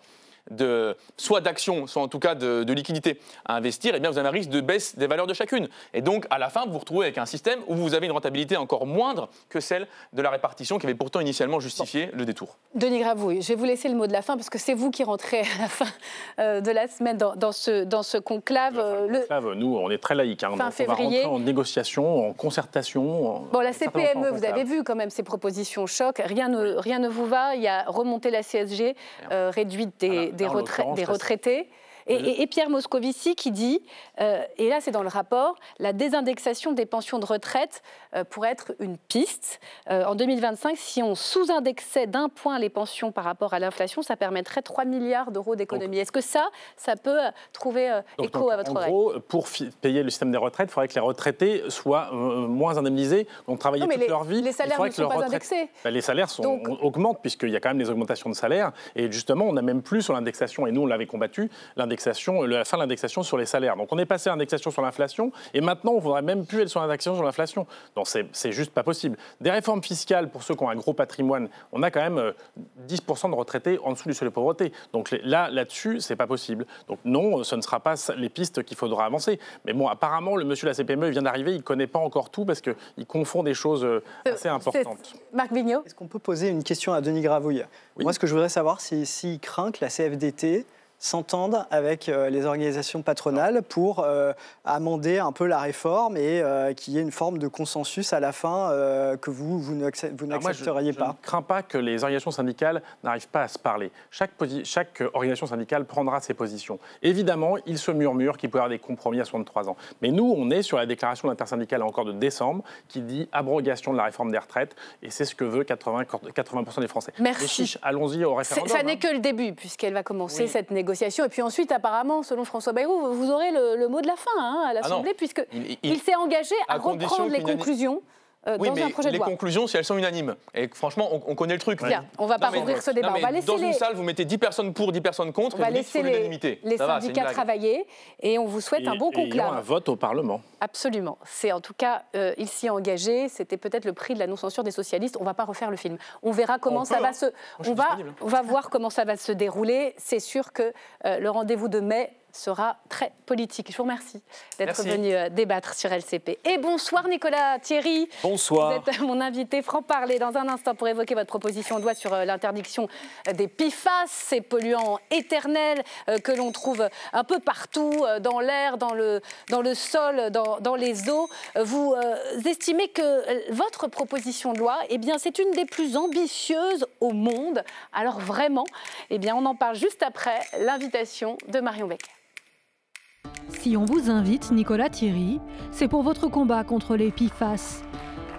soit d'actions, soit en tout cas de liquidités à investir, et bien vous avez un risque de baisse des valeurs de chacune. Et donc, à la fin, vous vous retrouvez avec un système où vous avez une rentabilité encore moindre que celle de la répartition qui avait pourtant initialement justifié le détour. Denis Gravouille, je vais vous laisser le mot de la fin parce que c'est vous qui rentrez à la fin de la semaine dans ce conclave. Nous, on est très laïcs. On va rentrer en négociation, en concertation. La CPME, vous avez vu quand même ces propositions choc. Rien ne vous va. Il y a remonté la CSG, réduite des retraités. Et Pierre Moscovici qui dit, et là c'est dans le rapport, la désindexation des pensions de retraite pourrait être une piste. En 2025, si on sous-indexait d'1 point les pensions par rapport à l'inflation, ça permettrait 3 milliards d'euros d'économie. Est-ce que ça peut trouver écho à votre oreille ? En gros, pour payer le système des retraites, il faudrait que les retraités soient moins indemnisés, donc travailler toute leur vie. Les salaires ne sont pas indexés. Les salaires augmentent puisqu'il y a quand même des augmentations de salaires. Et justement, on n'a même plus sur l'indexation, et nous on l'avait combattu, l'indexation l'indexation, la fin de l'indexation sur les salaires. Donc on est passé à l'indexation sur l'inflation et maintenant on ne voudrait même plus être sur l'indexation sur l'inflation. Donc c'est juste pas possible. Des réformes fiscales pour ceux qui ont un gros patrimoine, on a quand même 10% de retraités en dessous du seuil de pauvreté. Donc là-dessus, c'est pas possible. Donc non, ce ne sera pas les pistes qu'il faudra avancer. Mais bon, apparemment, le monsieur de la CPME vient d'arriver, il ne connaît pas encore tout parce qu'il confond des choses assez importantes. Marc Vigneault. Est-ce qu'on peut poser une question à Denis Gravouille? Oui. Moi, ce que je voudrais savoir, c'est s'il craint que la CFDT s'entendent avec les organisations patronales pour amender un peu la réforme et qu'il y ait une forme de consensus à la fin que vous n'accepteriez pas. Je ne crains pas que les organisations syndicales n'arrivent pas à se parler. Chaque organisation syndicale prendra ses positions. Évidemment, il se murmure qu'il peut y avoir des compromis à 63 ans. Mais nous, on est sur la déclaration intersyndicale encore de décembre qui dit abrogation de la réforme des retraites et c'est ce que veut 80% des Français. Merci. Les chiches, allons-y au référendum. Ça n'est que le début puisqu'elle va commencer cette négociation. Et puis ensuite, apparemment, selon François Bayrou, vous aurez le mot de la fin à l'Assemblée, puisqu'il s'est engagé à reprendre les conclusions dans un projet de loi. Les conclusions, si elles sont unanimes. Et franchement, on connaît le truc. Bien, on ne va pas rouvrir ce débat. On va laisser dans une salle, vous mettez 10 personnes pour, 10 personnes contre, on va et vous dites qu'il faut l'unanimité. Les syndicats travailler et on vous souhaite un bon conclave. Et un vote au Parlement. Absolument. C'est en tout cas, il s'y est engagé. C'était peut-être le prix de la non-censure des socialistes. On ne va pas refaire le film. On verra comment ça va se... On va voir comment ça va se dérouler. C'est sûr que le rendez-vous de mai sera très politique. Je vous remercie d'être venu débattre sur LCP. Et bonsoir Nicolas Thierry. Bonsoir. Vous êtes mon invité franc-parler dans un instant pour évoquer votre proposition de loi sur l'interdiction des PFAS, ces polluants éternels que l'on trouve un peu partout, dans l'air, dans le sol, dans les eaux. Vous estimez que votre proposition de loi, eh bien, c'est une des plus ambitieuses au monde. Alors vraiment, eh bien, on en parle juste après l'invitation de Marion Becker. Si on vous invite, Nicolas Thierry, c'est pour votre combat contre les PFAS.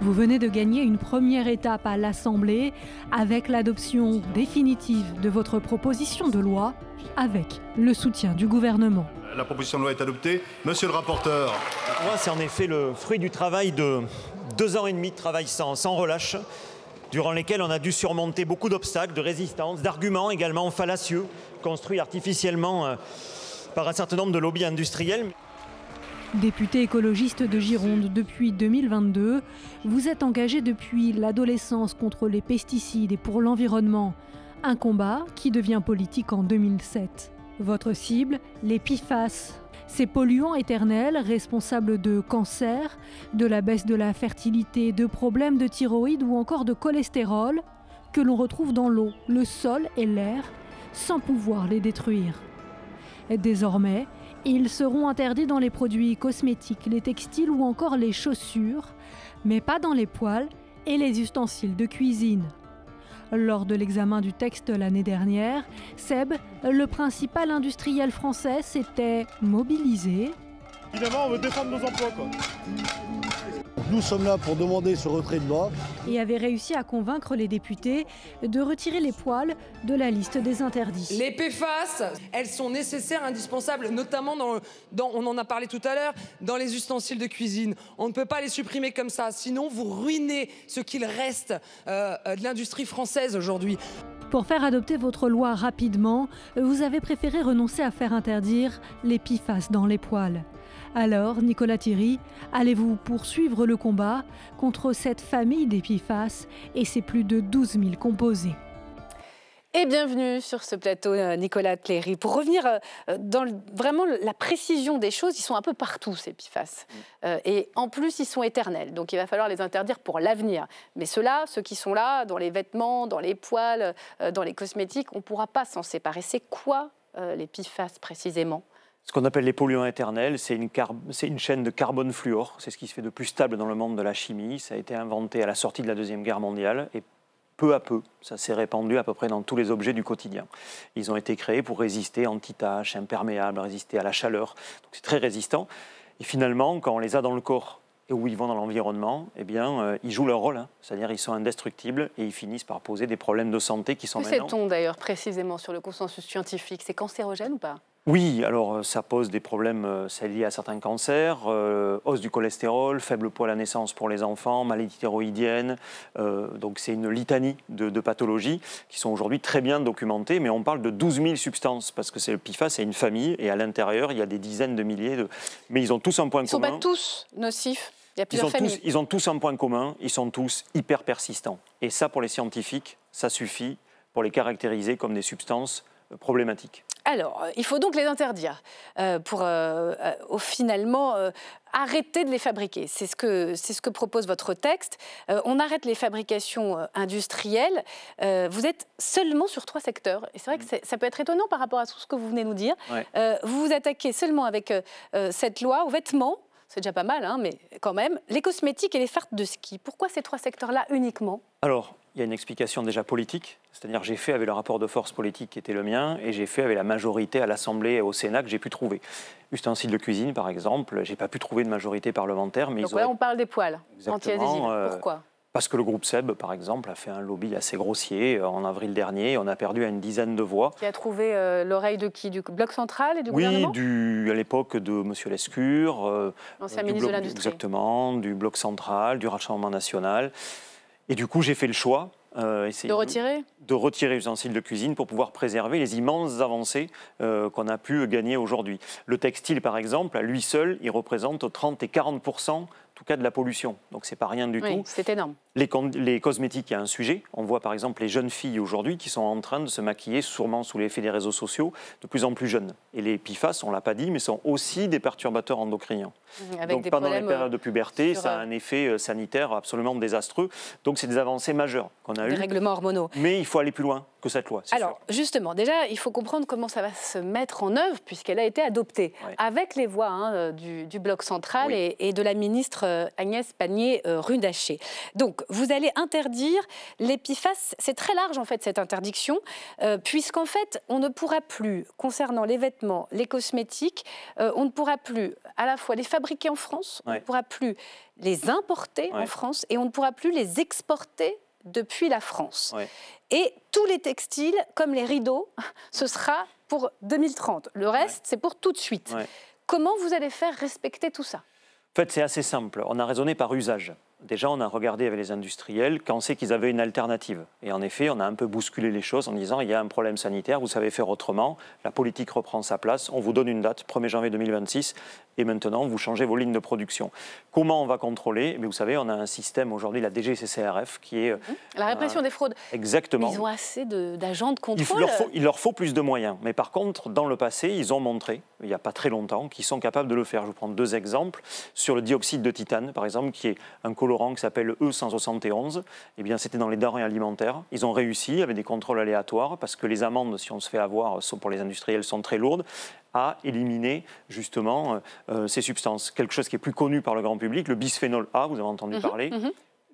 Vous venez de gagner une première étape à l'Assemblée avec l'adoption définitive de votre proposition de loi avec le soutien du gouvernement. La proposition de loi est adoptée. Monsieur le rapporteur. Moi, c'est en effet le fruit du travail de 2 ans et demi de travail sans relâche, durant lesquels on a dû surmonter beaucoup d'obstacles, de résistances, d'arguments également fallacieux, construits artificiellement par un certain nombre de lobbies industriels. Député écologiste de Gironde depuis 2022, vous êtes engagé depuis l'adolescence contre les pesticides et pour l'environnement. Un combat qui devient politique en 2007. Votre cible, les PFAS. Ces polluants éternels responsables de cancers, de la baisse de la fertilité, de problèmes de thyroïde ou encore de cholestérol que l'on retrouve dans l'eau, le sol et l'air sans pouvoir les détruire. Désormais, ils seront interdits dans les produits cosmétiques, les textiles ou encore les chaussures, mais pas dans les poêles et les ustensiles de cuisine. Lors de l'examen du texte l'année dernière, SEB, le principal industriel français, s'était mobilisé. Évidemment, on veut défendre nos emplois, quoi. Nous sommes là pour demander ce retrait de loi. Et avait réussi à convaincre les députés de retirer les poêles de la liste des interdits. Les PFAS, elles sont nécessaires, indispensables, notamment on en a parlé tout à l'heure, dans les ustensiles de cuisine. On ne peut pas les supprimer comme ça, sinon vous ruinez ce qu'il reste de l'industrie française aujourd'hui. Pour faire adopter votre loi rapidement, vous avez préféré renoncer à faire interdire les PFAS dans les poêles. Alors, Nicolas Thierry, allez-vous poursuivre le combat contre cette famille des PFAS et ses plus de 12 000 composés? Et bienvenue sur ce plateau, Nicolas Thierry. Pour revenir dans vraiment la précision des choses, ils sont un peu partout, ces PFAS. Et en plus, ils sont éternels. Donc, il va falloir les interdire pour l'avenir. Mais ceux qui sont là, dans les vêtements, dans les poêles, dans les cosmétiques, on ne pourra pas s'en séparer. C'est quoi les PFAS précisément ? Ce qu'on appelle les polluants éternels, c'est une chaîne de carbone fluor. C'est ce qui se fait de plus stable dans le monde de la chimie. Ça a été inventé à la sortie de la Deuxième Guerre mondiale. Et peu à peu, ça s'est répandu à peu près dans tous les objets du quotidien. Ils ont été créés pour résister anti-taches, imperméables, résister à la chaleur. Donc c'est très résistant. Et finalement, quand on les a dans le corps et où ils vont dans l'environnement, eh bien, ils jouent leur rôle. C'est-à-dire qu'ils sont indestructibles et ils finissent par poser des problèmes de santé qui sont maintenant... Que sait-on d'ailleurs précisément sur le consensus scientifique? C'est cancérogène ou pas? Oui, alors ça pose des problèmes, c'est lié à certains cancers, hausse du cholestérol, faible poids à la naissance pour les enfants, maladie thyroïdienne, donc c'est une litanie de pathologies qui sont aujourd'hui très bien documentées, mais on parle de 12 000 substances, parce que le PFAS, c'est une famille, et à l'intérieur, il y a des dizaines de milliers de... Mais ils ont tous un point commun. Ils ne sont pas tous nocifs, il y a plusieurs familles. Ils ont tous un point commun, ils sont tous hyper persistants. Et ça, pour les scientifiques, ça suffit pour les caractériser comme des substances problématiques. Alors, il faut donc les interdire pour finalement arrêter de les fabriquer. C'est ce que propose votre texte. On arrête les fabrications industrielles. Vous êtes seulement sur 3 secteurs. Et c'est vrai que ça peut être étonnant par rapport à tout ce que vous venez nous dire. Ouais. Vous vous attaquez seulement avec cette loi aux vêtements. C'est déjà pas mal, hein, mais quand même. Les cosmétiques et les fardes de ski. Pourquoi ces 3 secteurs-là uniquement? Alors, il y a une explication déjà politique. C'est-à-dire j'ai fait avec le rapport de force politique qui était le mien et j'ai fait avec la majorité à l'Assemblée et au Sénat que j'ai pu trouver. Ustensiles de cuisine, par exemple, j'ai pas pu trouver de majorité parlementaire. Mais donc on parle des poêles anti-adhésives. Pourquoi? Parce que le groupe SEB, par exemple, a fait un lobby assez grossier en avril dernier. On a perdu à une dizaine de voix. Qui a trouvé l'oreille de qui? Du Bloc central et du gouvernement? Oui, à l'époque de M. Lescure. L'ancien ministre de l'Industrie. Exactement, du Bloc central, du Rassemblement national. Et du coup, j'ai fait le choix. De retirer les ustensiles de cuisine pour pouvoir préserver les immenses avancées qu'on a pu gagner aujourd'hui. Le textile, par exemple, à lui seul, il représente 30 et 40% en tout cas de la pollution. Donc c'est pas rien du tout. C'est énorme. Les cosmétiques, il y a un sujet. On voit par exemple les jeunes filles aujourd'hui qui sont en train de se maquiller, sûrement sous l'effet des réseaux sociaux, de plus en plus jeunes. Et les PFAS, on ne l'a pas dit, mais sont aussi des perturbateurs endocriniens. Donc pendant les périodes de puberté, ça a un effet sanitaire absolument désastreux. Donc c'est des avancées majeures qu'on a eues. Des règlements hormonaux. Mais il faut aller plus loin que cette loi. Alors justement, déjà, il faut comprendre comment ça va se mettre en œuvre puisqu'elle a été adoptée avec les voix du Bloc central et de la ministre Agnès Pannier-Runacher. Donc, vous allez interdire les PFAS. C'est très large, en fait, cette interdiction, puisqu'en fait, on ne pourra plus, concernant les vêtements, les cosmétiques, on ne pourra plus à la fois les fabriquer en France, on ne pourra plus les importer en France et on ne pourra plus les exporter depuis la France. Et tous les textiles, comme les rideaux, ce sera pour 2030. Le reste, c'est pour tout de suite. Comment vous allez faire respecter tout ça? En fait, c'est assez simple. On a raisonné par usage. Déjà, on a regardé avec les industriels quand c'est qu'ils avaient une alternative. Et en effet, on a un peu bousculé les choses en disant il y a un problème sanitaire, vous savez faire autrement, la politique reprend sa place, on vous donne une date, 1er janvier 2026, et maintenant, vous changez vos lignes de production. Comment on va contrôler? Mais vous savez, on a un système aujourd'hui, la DGCCRF, qui est... La répression des fraudes. Exactement. Mais ils ont assez d'agents de contrôle. Il leur faut plus de moyens. Mais par contre, dans le passé, ils ont montré, il n'y a pas très longtemps, qu'ils sont capables de le faire. Je vous prends 2 exemples. Sur le dioxyde de titane, par exemple, qui est un colorant qui s'appelle E171, eh bien, c'était dans les denrées alimentaires. Ils ont réussi, avec des contrôles aléatoires, parce que les amendes, si on se fait avoir, pour les industriels, sont très lourdes, à éliminer justement ces substances. Quelque chose qui est plus connu par le grand public, le bisphénol A, vous avez entendu parler.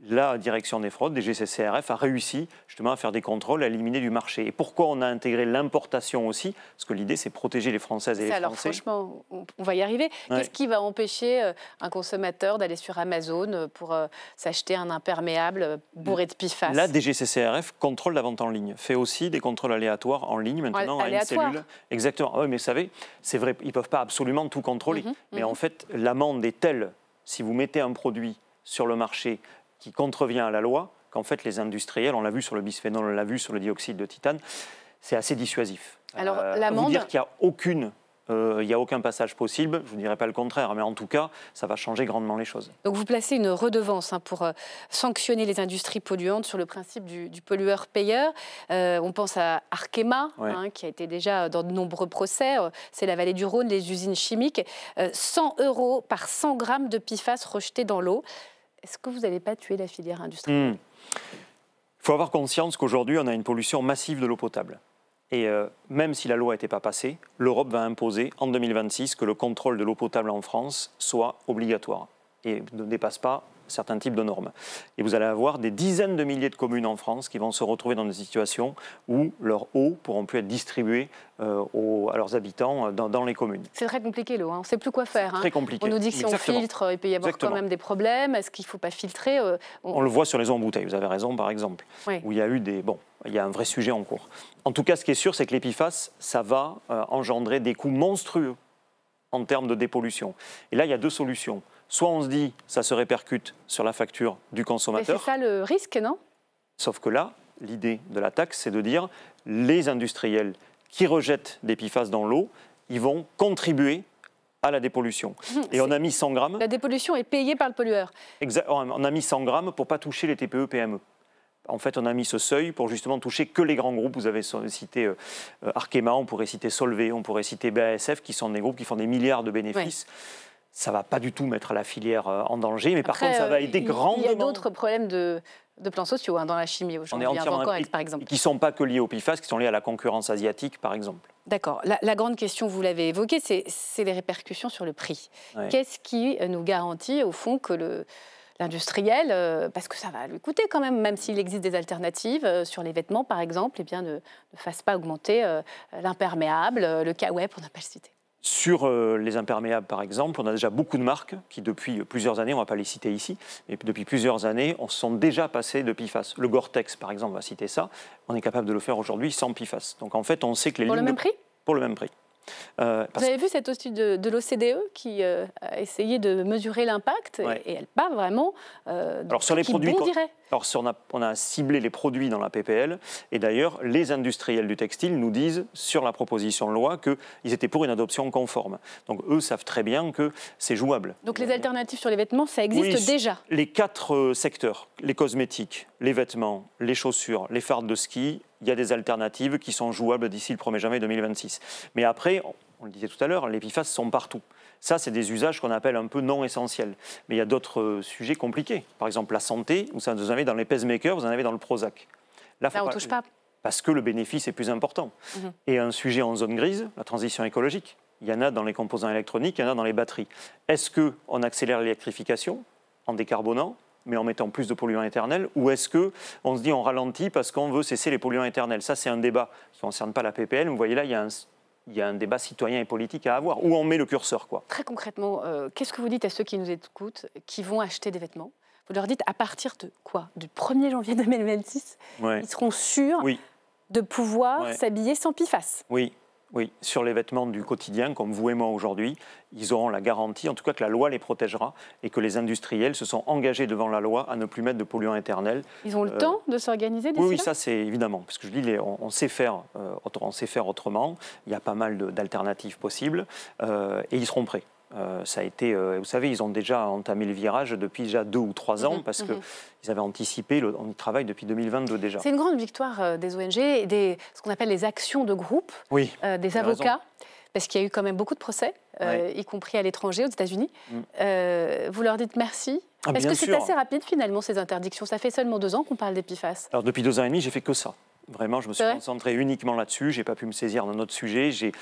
La direction des fraudes, DGCCRF, a réussi justement à faire des contrôles, à éliminer du marché. Et pourquoi on a intégré l'importation aussi? Parce que l'idée, c'est protéger les Françaises et les Français. Alors franchement, on va y arriver. Qu'est-ce qui va empêcher un consommateur d'aller sur Amazon pour s'acheter un imperméable bourré de PFAS? La DGCCRF contrôle la vente en ligne, fait aussi des contrôles aléatoires en ligne maintenant à une cellule. Exactement. Oui, mais vous savez, c'est vrai, ils ne peuvent pas absolument tout contrôler. Mais en fait, l'amende est telle, si vous mettez un produit sur le marché qui contrevient à la loi, qu'en fait les industriels, on l'a vu sur le bisphénol, on l'a vu sur le dioxyde de titane, c'est assez dissuasif. Alors l'amende... Vous dire qu'il n'y a aucun passage possible, je ne dirais pas le contraire, mais en tout cas, ça va changer grandement les choses. Donc vous placez une redevance pour sanctionner les industries polluantes sur le principe du pollueur-payeur. On pense à Arkema, qui a été déjà dans de nombreux procès. C'est la vallée du Rhône, les usines chimiques. 100 € par 100 grammes de PFAS rejetés dans l'eau. Est-ce que vous n'allez pas tuer la filière industrielle? Il faut avoir conscience qu'aujourd'hui, on a une pollution massive de l'eau potable. Et même si la loi n'était pas passée, l'Europe va imposer en 2026 que le contrôle de l'eau potable en France soit obligatoire et ne dépasse pas certains types de normes. Et vous allez avoir des dizaines de milliers de communes en France qui vont se retrouver dans des situations où leurs eaux ne pourront plus être distribuées à leurs habitants dans les communes. C'est très compliqué l'eau, on ne sait plus quoi faire. Très compliqué. On nous dit que si on filtre, il peut y avoir quand même des problèmes. Est-ce qu'il ne faut pas filtrer On le voit sur les eaux en bouteille, vous avez raison par exemple, où il y a eu il y a un vrai sujet en cours. En tout cas, ce qui est sûr, c'est que les PFAS, ça va engendrer des coûts monstrueux en termes de dépollution. Et là, il y a deux solutions. Soit on se dit, ça se répercute sur la facture du consommateur. C'est ça le risque, non? Sauf que là, l'idée de la taxe, c'est de dire, les industriels qui rejettent des PFAS dans l'eau, ils vont contribuer à la dépollution. Et on a mis 100 grammes. La dépollution est payée par le pollueur. On a mis 100 grammes pour ne pas toucher les TPE-PME. En fait, on a mis ce seuil pour justement toucher que les grands groupes. Vous avez cité Arkema, on pourrait citer Solvay, on pourrait citer BASF, qui sont des groupes qui font des milliards de bénéfices. Ça ne va pas du tout mettre la filière en danger, mais par contre, ça va aider grandement. Il y a d'autres problèmes de plans sociaux dans la chimie aujourd'hui, par exemple. Qui ne sont pas que liés au PFAS, qui sont liés à la concurrence asiatique, par exemple. D'accord. La grande question, vous l'avez évoquée, c'est les répercussions sur le prix. Qu'est-ce qui nous garantit, au fond, que l'industriel, parce que ça va lui coûter quand même s'il existe des alternatives sur les vêtements, par exemple, ne fasse pas augmenter l'imperméable, le ouais, pour ne pas le citer. Sur les imperméables, par exemple, on a déjà beaucoup de marques qui, depuis plusieurs années, on ne va pas les citer ici, mais depuis plusieurs années, on se sont déjà passés de PFAS. Le Gore-Tex, par exemple, va citer ça. On est capable de le faire aujourd'hui sans PFAS. Donc en fait, on sait que les lignes... Pour le même prix ? Pour le même prix. Vous avez vu cette étude de l'OCDE qui a essayé de mesurer l'impact et elle parle vraiment alors sur les produits, on a ciblé les produits dans la PPL et d'ailleurs les industriels du textile nous disent sur la proposition de loi qu'ils étaient pour une adoption conforme. Donc eux savent très bien que c'est jouable. Donc les alternatives sur les vêtements, ça existe déjà? Les 4 secteurs, les cosmétiques, les vêtements, les chaussures, les fardes de ski, il y a des alternatives qui sont jouables d'ici le 1er janvier 2026. Mais après, on le disait tout à l'heure, les PFAS sont partout. Ça, c'est des usages qu'on appelle un peu non essentiels. Mais il y a d'autres sujets compliqués. Par exemple, la santé, vous en avez dans les pacemakers, vous en avez dans le Prozac. Là, on ne touche pas. Parce que le bénéfice est plus important. Et un sujet en zone grise, la transition écologique. Il y en a dans les composants électroniques, il y en a dans les batteries. Est-ce qu'on accélère l'électrification en décarbonant mais en mettant plus de polluants éternels, ou est-ce qu'on se dit on ralentit parce qu'on veut cesser les polluants éternels? Ça, c'est un débat qui ne concerne pas la PPL. Vous voyez là, il y a un débat citoyen et politique à avoir, où on met le curseur, quoi. Très concrètement, qu'est-ce que vous dites à ceux qui nous écoutent, qui vont acheter des vêtements? Vous leur dites à partir de quoi? Du 1er janvier 2026, ils seront sûrs de pouvoir s'habiller sans PFAS. Oui, sur les vêtements du quotidien, comme vous et moi aujourd'hui, ils auront la garantie, en tout cas que la loi les protégera et que les industriels se sont engagés devant la loi à ne plus mettre de polluants éternels. Ils ont le temps de s'organiser d'ici là ? Oui, ça c'est évidemment, parce que je dis, on sait faire autrement, il y a pas mal d'alternatives possibles et ils seront prêts. Ça a été, vous savez, ils ont déjà entamé le virage depuis déjà 2 ou 3 ans parce qu'ils avaient anticipé, on y travaille depuis 2022 déjà. C'est une grande victoire des ONG et ce qu'on appelle les actions de groupe, des avocats, parce qu'il y a eu quand même beaucoup de procès, y compris à l'étranger, aux États-Unis. Vous leur dites merci. Est-ce que c'est assez rapide finalement ces interdictions? Ça fait seulement 2 ans qu'on parle des PFAS. Alors depuis 2 ans et demi, j'ai fait que ça. Vraiment, je me suis concentré uniquement là-dessus. Je n'ai pas pu me saisir d'un autre sujet. J'ai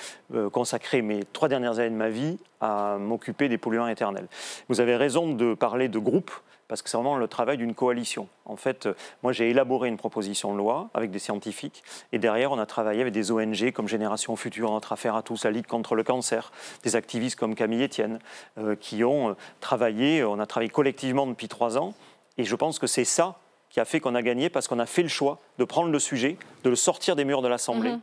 consacré mes 3 dernières années de ma vie à m'occuper des polluants éternels. Vous avez raison de parler de groupe, parce que c'est vraiment le travail d'une coalition. En fait, moi, j'ai élaboré une proposition de loi avec des scientifiques. Et derrière, on a travaillé avec des ONG comme Génération Future, Notre Affaire à tous, la Ligue contre le cancer, des activistes comme Camille Etienne, qui ont travaillé. On a travaillé collectivement depuis 3 ans. Et je pense que c'est ça qui a fait qu'on a gagné parce qu'on a fait le choix de prendre le sujet, de le sortir des murs de l'Assemblée,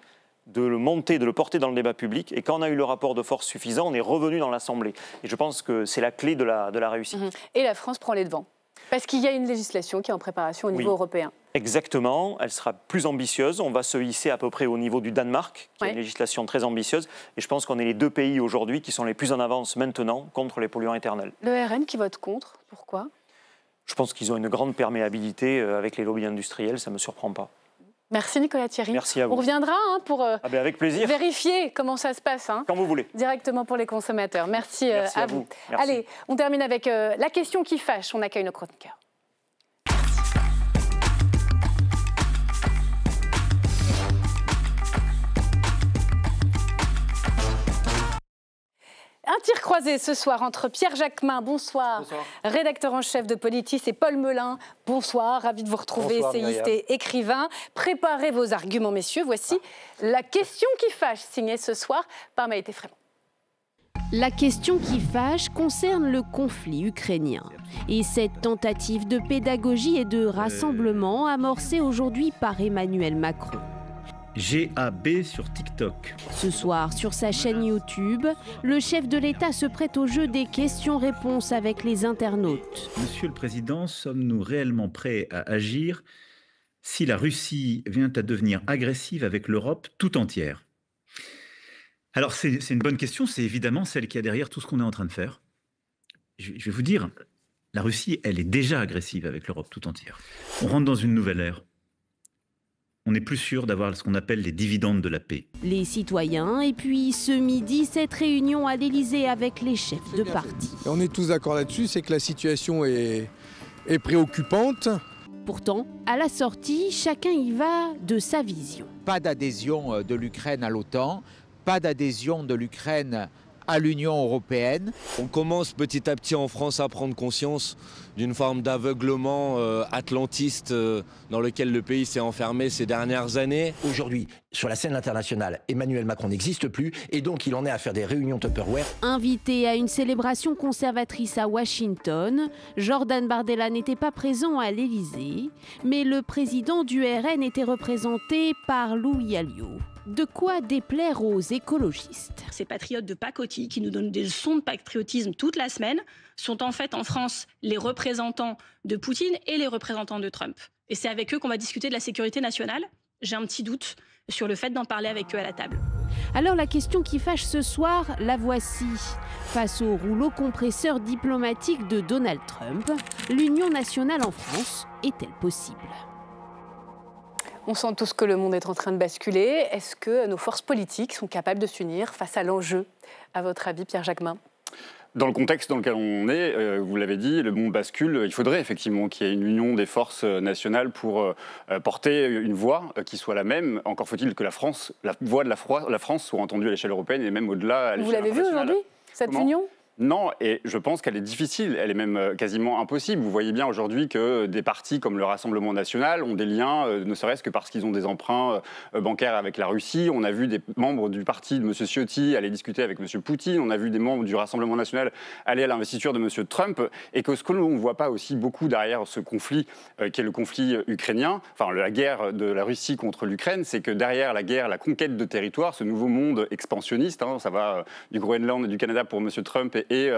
de le monter, de le porter dans le débat public. Et quand on a eu le rapport de force suffisant, on est revenu dans l'Assemblée. Et je pense que c'est la clé de la réussite. Et la France prend les devants. Parce qu'il y a une législation qui est en préparation au niveau européen. Exactement, elle sera plus ambitieuse. On va se hisser à peu près au niveau du Danemark, qui a une législation très ambitieuse. Et je pense qu'on est les 2 pays aujourd'hui qui sont les plus en avance maintenant contre les polluants éternels. Le RN qui vote contre, pourquoi ? Je pense qu'ils ont une grande perméabilité avec les lobbies industriels, ça ne me surprend pas. Merci Nicolas Thierry. Merci à vous. On reviendra pour avec plaisir. Vérifier comment ça se passe. Quand vous voulez. Directement pour les consommateurs. Merci à vous. Merci. Allez, on termine avec la question qui fâche. On accueille nos chroniqueurs. Un tir croisé ce soir entre Pierre Jacquemin, bonsoir, rédacteur en chef de Politis, et Paul Melun, bonsoir, ravi de vous retrouver, essayiste et écrivain. Préparez vos arguments, messieurs. Voici la question qui fâche, signée ce soir par Maïté Frémont. La question qui fâche concerne le conflit ukrainien et cette tentative de pédagogie et de rassemblement amorcée aujourd'hui par Emmanuel Macron. GAB sur TikTok. Ce soir, sur sa chaîne YouTube, le chef de l'État se prête au jeu des questions-réponses avec les internautes. Monsieur le Président, sommes-nous réellement prêts à agir si la Russie vient à devenir agressive avec l'Europe tout entière? Alors c'est une bonne question, c'est évidemment celle qui est derrière tout ce qu'on est en train de faire. Je vais vous dire, la Russie, elle est déjà agressive avec l'Europe tout entière. On rentre dans une nouvelle ère. On n'est plus sûr d'avoir ce qu'on appelle les dividendes de la paix. Les citoyens, et puis ce midi, cette réunion à l'Élysée avec les chefs de parti. On est tous d'accord là-dessus, c'est que la situation est préoccupante. Pourtant, à la sortie, chacun y va de sa vision. Pas d'adhésion de l'Ukraine à l'OTAN, pas d'adhésion de l'Ukraine à l'Union européenne. On commence petit à petit en France à prendre conscience d'une forme d'aveuglement atlantiste dans lequel le pays s'est enfermé ces dernières années. Aujourd'hui, sur la scène internationale, Emmanuel Macron n'existe plus et donc il en est à faire des réunions Tupperware. Invité à une célébration conservatrice à Washington, Jordan Bardella n'était pas présent à l'Élysée, mais le président du RN était représenté par Louis Alliot. De quoi déplaire aux écologistes. Ces patriotes de pacotille qui nous donnent des leçons de patriotisme toute la semaine sont en fait en France les représentants de Poutine et les représentants de Trump. Et c'est avec eux qu'on va discuter de la sécurité nationale. J'ai un petit doute sur le fait d'en parler avec eux à la table. Alors la question qui fâche ce soir, la voici. Face au rouleau compresseur diplomatique de Donald Trump, l'union nationale en France est-elle possible ? On sent tous que le monde est en train de basculer. Est-ce que nos forces politiques sont capables de s'unir face à l'enjeu, à votre avis, Pierre Jacquemin ? Dans le contexte dans lequel on est, vous l'avez dit, le monde bascule. Il faudrait effectivement qu'il y ait une union des forces nationales pour porter une voix qui soit la même. Encore faut-il que la voix de la France soit entendue à l'échelle européenne et même au-delà à l'échelle internationale. Vous l'avez vu aujourd'hui, cette union ? Non, et je pense qu'elle est difficile, elle est même quasiment impossible. Vous voyez bien aujourd'hui que des partis comme le Rassemblement national ont des liens, ne serait-ce que parce qu'ils ont des emprunts bancaires avec la Russie. On a vu des membres du parti de M. Ciotti aller discuter avec M. Poutine. On a vu des membres du Rassemblement national aller à l'investiture de M. Trump. Et que ce que l'on ne voit pas aussi beaucoup derrière ce conflit, qui est le conflit ukrainien, enfin la guerre de la Russie contre l'Ukraine, c'est que derrière la guerre, la conquête de territoire, ce nouveau monde expansionniste, ça va du Groenland et du Canada pour M. Trump et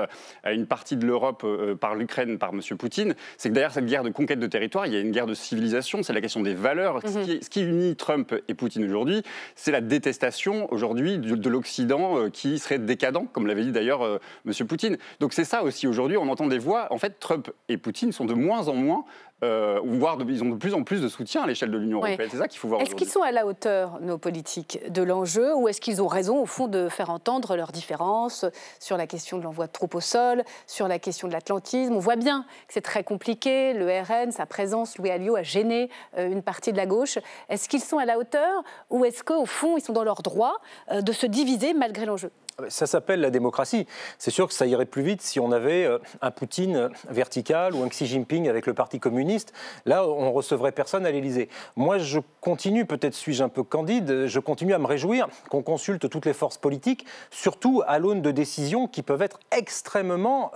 à une partie de l'Europe par l'Ukraine, par M. Poutine, c'est que derrière cette guerre de conquête de territoire, il y a une guerre de civilisation, c'est la question des valeurs. Ce qui unit Trump et Poutine aujourd'hui, c'est la détestation aujourd'hui de l'Occident qui serait décadent, comme l'avait dit d'ailleurs M. Poutine. Donc c'est ça aussi aujourd'hui, on entend des voix. En fait, Trump et Poutine sont de moins en moins voire ils ont de plus en plus de soutien à l'échelle de l'Union européenne. C'est ça qu'il faut voir aujourd'hui. Est-ce qu'ils sont à la hauteur, nos politiques, de l'enjeu, ou est-ce qu'ils ont raison, au fond, de faire entendre leurs différences sur la question de l'envoi de troupes au sol, sur la question de l'atlantisme? On voit bien que c'est très compliqué. Le RN, sa présence, Louis Alliot, a gêné une partie de la gauche. Est-ce qu'ils sont à la hauteur, ou est-ce qu'au fond, ils sont dans leur droit de se diviser malgré l'enjeu? Ça s'appelle la démocratie. C'est sûr que ça irait plus vite si on avait un Poutine vertical ou un Xi Jinping avec le Parti communiste. Là, on ne recevrait personne à l'Élysée. Moi, je continue, peut-être suis-je un peu candide, je continue à me réjouir qu'on consulte toutes les forces politiques, surtout à l'aune de décisions qui peuvent être extrêmement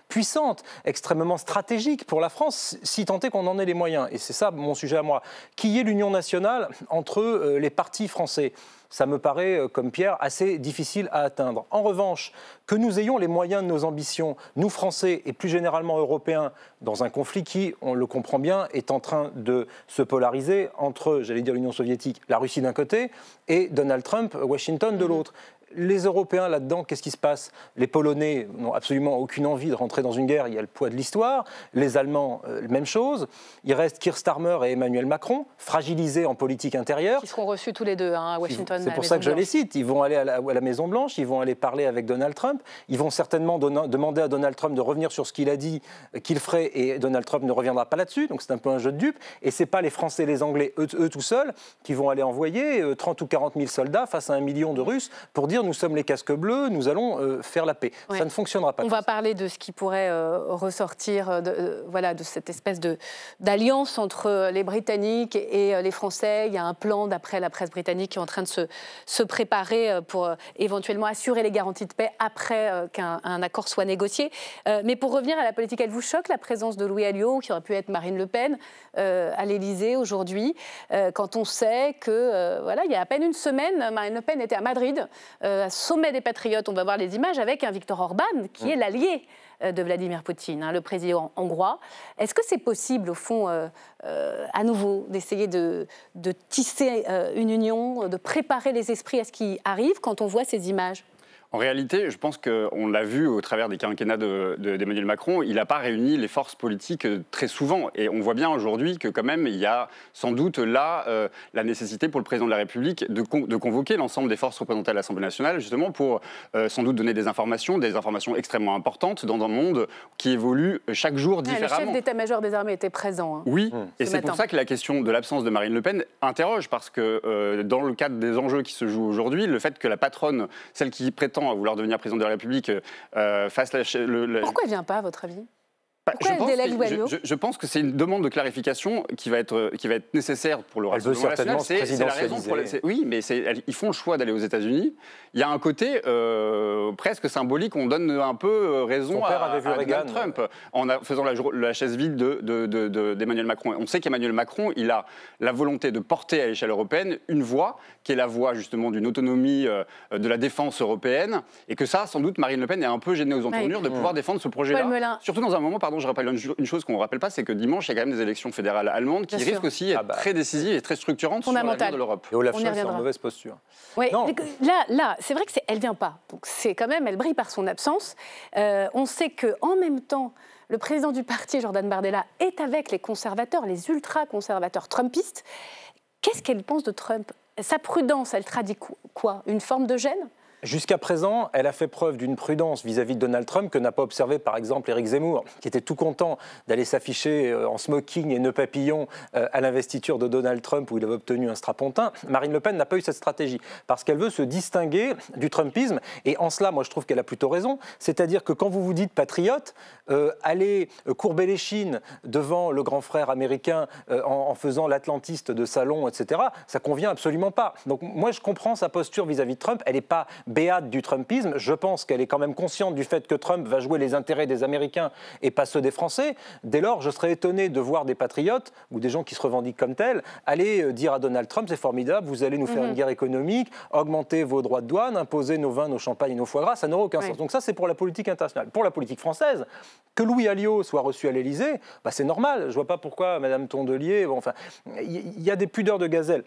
puissantes, extrêmement stratégiques pour la France, si tant est qu'on en ait les moyens. Et c'est ça mon sujet à moi. Qu'il y ait l'union nationale entre les partis français, ça me paraît, comme Pierre, assez difficile à atteindre. En revanche, que nous ayons les moyens de nos ambitions, nous Français et plus généralement Européens, dans un conflit qui, on le comprend bien, est en train de se polariser entre, j'allais dire l'Union soviétique, la Russie d'un côté, et Donald Trump, Washington de l'autre. Les Européens, là-dedans, qu'est-ce qui se passe? Les Polonais n'ont absolument aucune envie de rentrer dans une guerre, il y a le poids de l'histoire. Les Allemands, même chose. Il reste Keir Starmer et Emmanuel Macron, fragilisés en politique intérieure. Qui seront reçus tous les deux à Washington. C'est pour ça que je les cite. Ils vont aller à la Maison-Blanche, ils vont aller parler avec Donald Trump. Ils vont certainement demander à Donald Trump de revenir sur ce qu'il a dit qu'il ferait, et Donald Trump ne reviendra pas là-dessus. Donc c'est un peu un jeu de dupes. Et ce n'est pas les Français et les Anglais, eux tout seuls, qui vont aller envoyer 30 ou 40 000 soldats face à 1 million de Russes pour dire dire nous sommes les casques bleus, nous allons faire la paix. Ça ne fonctionnera pas. On va parler de ce qui pourrait ressortir de cette espèce d'alliance entre les Britanniques et les Français. Il y a un plan, d'après la presse britannique, qui est en train de se préparer pour éventuellement assurer les garanties de paix après qu'un accord soit négocié. Mais pour revenir à la politique, elle vous choque la présence de Louis Alliot, qui aurait pu être Marine Le Pen, à l'Élysée aujourd'hui, quand on sait que, il y a à peine une semaine, Marine Le Pen était à Madrid, sommet des Patriotes, on va voir les images, avec un Viktor Orban, qui est l'allié de Vladimir Poutine, le président hongrois. Est-ce que c'est possible, au fond, à nouveau, d'essayer de tisser une union, de préparer les esprits à ce qui arrive quand on voit ces images ? En réalité, je pense qu'on l'a vu au travers des quinquennats d'Emmanuel Macron, il n'a pas réuni les forces politiques très souvent. Et on voit bien aujourd'hui que quand même, il y a sans doute là la nécessité pour le président de la République de convoquer l'ensemble des forces représentées à l'Assemblée nationale, justement pour sans doute donner des informations extrêmement importantes dans un monde qui évolue chaque jour différemment. Le chef d'état-major des armées était présent. Oui, et c'est pour ça que la question de l'absence de Marine Le Pen interroge, parce que dans le cadre des enjeux qui se jouent aujourd'hui, le fait que la patronne, celle qui prétend à vouloir devenir président de la République, fasse Pourquoi elle ne vient pas, à votre avis ? Je pense que c'est une demande de clarification qui va être nécessaire pour le Rassemblement national. C'est la raison pour oui, mais ils font le choix d'aller aux États-Unis. Il y a un côté presque symbolique. On donne un peu raison à Donald Trump en faisant la chaise vide d'Emmanuel Macron. On sait qu'Emmanuel Macron, il a la volonté de porter à l'échelle européenne une voix qui est la voix justement d'une autonomie de la défense européenne, et que ça, sans doute, Marine Le Pen est un peu gênée aux entournures de pouvoir défendre ce projet-là. Surtout dans un moment, pardon, je rappelle une chose qu'on ne rappelle pas, c'est que dimanche, il y a quand même des élections fédérales allemandes qui risquent aussi d'être très décisives et très structurantes sur l'avenir de l'Europe. Et Olaf Scholz est en mauvaise posture. Oui, là, c'est vrai qu'elle ne vient pas. Donc c'est quand même, elle brille par son absence. On sait qu'en même temps, le président du parti, Jordan Bardella, est avec les conservateurs, les ultra-conservateurs trumpistes. Qu'est-ce qu'elle pense de Trump ? Sa prudence, elle traduit quoi ? Une forme de gêne ? Jusqu'à présent, elle a fait preuve d'une prudence vis-à-vis de Donald Trump que n'a pas observé, par exemple, Éric Zemmour, qui était tout content d'aller s'afficher en smoking et nœud papillon à l'investiture de Donald Trump, où il avait obtenu un strapontin. Marine Le Pen n'a pas eu cette stratégie, parce qu'elle veut se distinguer du Trumpisme. Et en cela, moi, je trouve qu'elle a plutôt raison. C'est-à-dire que quand vous vous dites patriote, aller courber les chines devant le grand frère américain en faisant l'atlantiste de salon, etc., ça convient absolument pas. Donc moi, je comprends sa posture vis-à-vis de Trump. Elle n'est pas béate du Trumpisme. Je pense qu'elle est quand même consciente du fait que Trump va jouer les intérêts des Américains et pas ceux des Français. Dès lors, je serais étonné de voir des patriotes ou des gens qui se revendiquent comme tels aller dire à Donald Trump, c'est formidable, vous allez nous faire une guerre économique, augmenter vos droits de douane, imposer nos vins, nos champagnes et nos foie gras, ça n'aura aucun sens. Donc ça, c'est pour la politique internationale. Pour la politique française, que Louis Alliot soit reçu à l'Élysée, c'est normal. Je ne vois pas pourquoi Mme Tondelier... il y a des pudeurs de gazelle.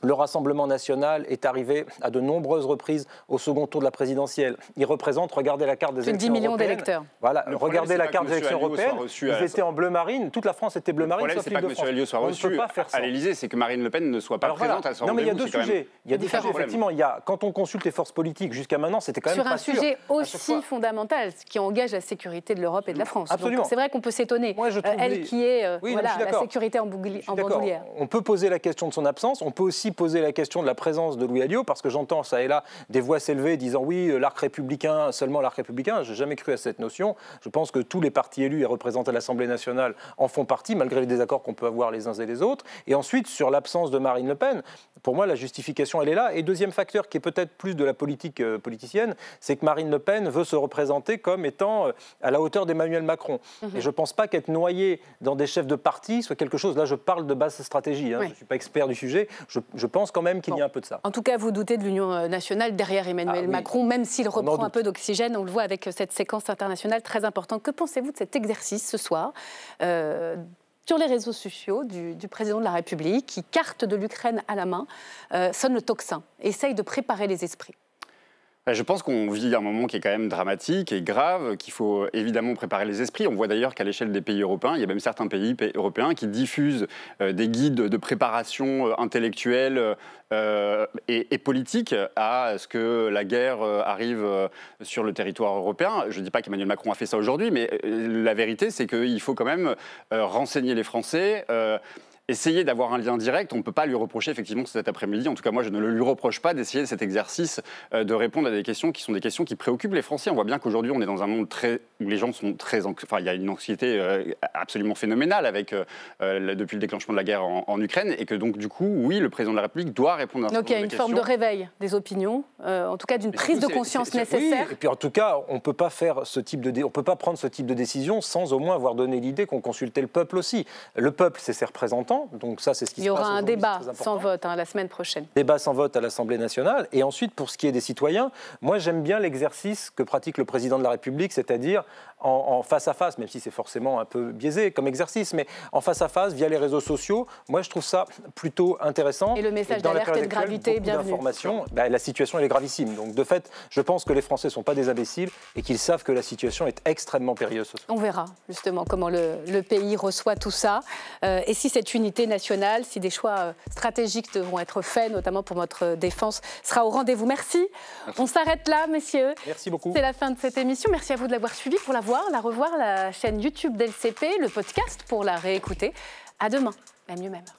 Le Rassemblement national est arrivé à de nombreuses reprises au second tour de la présidentielle. Il représente, regardez la carte des élections européennes. 10 millions d'électeurs. Voilà, regardez la carte des élections européennes. Ils étaient en bleu marine, toute la France était bleu marine. Le problème, c'est pas que M. Alliot soit reçu à l'Élysée, c'est que Marine Le Pen ne soit pas présente à son rendez-vous. Non, mais il y a deux sujets. Il y a deux sujets, effectivement. Quand on consulte les forces politiques, jusqu'à maintenant, c'était quand même pas sûr. Sur un sujet aussi fondamental, qui engage la sécurité de l'Europe et de la France. Absolument. C'est vrai qu'on peut s'étonner. Elle qui est la sécurité en bandoulière. On peut poser la question de son absence, on peut aussi poser la question de la présence de Louis Alliot, parce que j'entends ça et là des voix s'élever disant oui, l'arc républicain, seulement l'arc républicain. Je n'ai jamais cru à cette notion. Je pense que tous les partis élus et représentés à l'Assemblée nationale en font partie, malgré les désaccords qu'on peut avoir les uns et les autres. Et ensuite, sur l'absence de Marine Le Pen, pour moi, la justification, elle est là. Et deuxième facteur, qui est peut-être plus de la politique politicienne, c'est que Marine Le Pen veut se représenter comme étant à la hauteur d'Emmanuel Macron. Et je ne pense pas qu'être noyée dans des chefs de parti soit quelque chose... Là, je parle de basse stratégie. Je ne suis pas expert du sujet. Je pense quand même qu'il y a un peu de ça. En tout cas, vous doutez de l'Union nationale derrière Emmanuel Macron, même s'il reprend un peu d'oxygène. On le voit avec cette séquence internationale très importante. Que pensez-vous de cet exercice ce soir sur les réseaux sociaux du président de la République, qui, carte de l'Ukraine à la main, sonne le tocsin, essaye de préparer les esprits? Je pense qu'on vit un moment qui est quand même dramatique et grave, qu'il faut évidemment préparer les esprits. On voit d'ailleurs qu'à l'échelle des pays européens, il y a même certains pays européens qui diffusent des guides de préparation intellectuelle et politique à ce que la guerre arrive sur le territoire européen. Je ne dis pas qu'Emmanuel Macron a fait ça aujourd'hui, mais la vérité, c'est qu'il faut quand même renseigner les Français, essayer d'avoir un lien direct. On ne peut pas lui reprocher effectivement cet après-midi, en tout cas moi je ne le lui reproche pas d'essayer cet exercice de répondre à des questions qui sont des questions qui préoccupent les Français. On voit bien qu'aujourd'hui on est dans un monde où les gens sont très... Enfin il y a une anxiété absolument phénoménale depuis le déclenchement de la guerre en Ukraine et que donc du coup oui le président de la République doit répondre à donc il y a une forme de réveil des opinions, en tout cas d'une prise de conscience nécessaire. Oui, et puis en tout cas on ne peut pas faire on peut pas prendre ce type de décision sans au moins avoir donné l'idée qu'on consultait le peuple aussi. Le peuple c'est ses représentants. Donc ça, c'est ce qui se passe. Il y aura un débat sans vote la semaine prochaine. Débat sans vote à l'Assemblée nationale. Et ensuite, pour ce qui est des citoyens, moi j'aime bien l'exercice que pratique le président de la République, c'est-à-dire en face à face, même si c'est forcément un peu biaisé comme exercice, mais en face à face, via les réseaux sociaux, moi je trouve ça plutôt intéressant. Et le message d'alerte et de gravité, bienvenue. La situation elle est gravissime. Donc de fait, je pense que les Français ne sont pas des imbéciles et qu'ils savent que la situation est extrêmement périlleuse. On verra justement comment le pays reçoit tout ça. Et si cette unité nationale, si des choix stratégiques devront être faits, notamment pour notre défense, sera au rendez-vous. Merci. On s'arrête là, messieurs. Merci beaucoup. C'est la fin de cette émission. Merci à vous de l'avoir suivi. Pour la revoir, la chaîne YouTube d'LCP, le podcast pour la réécouter. À demain, même lieu, même heure.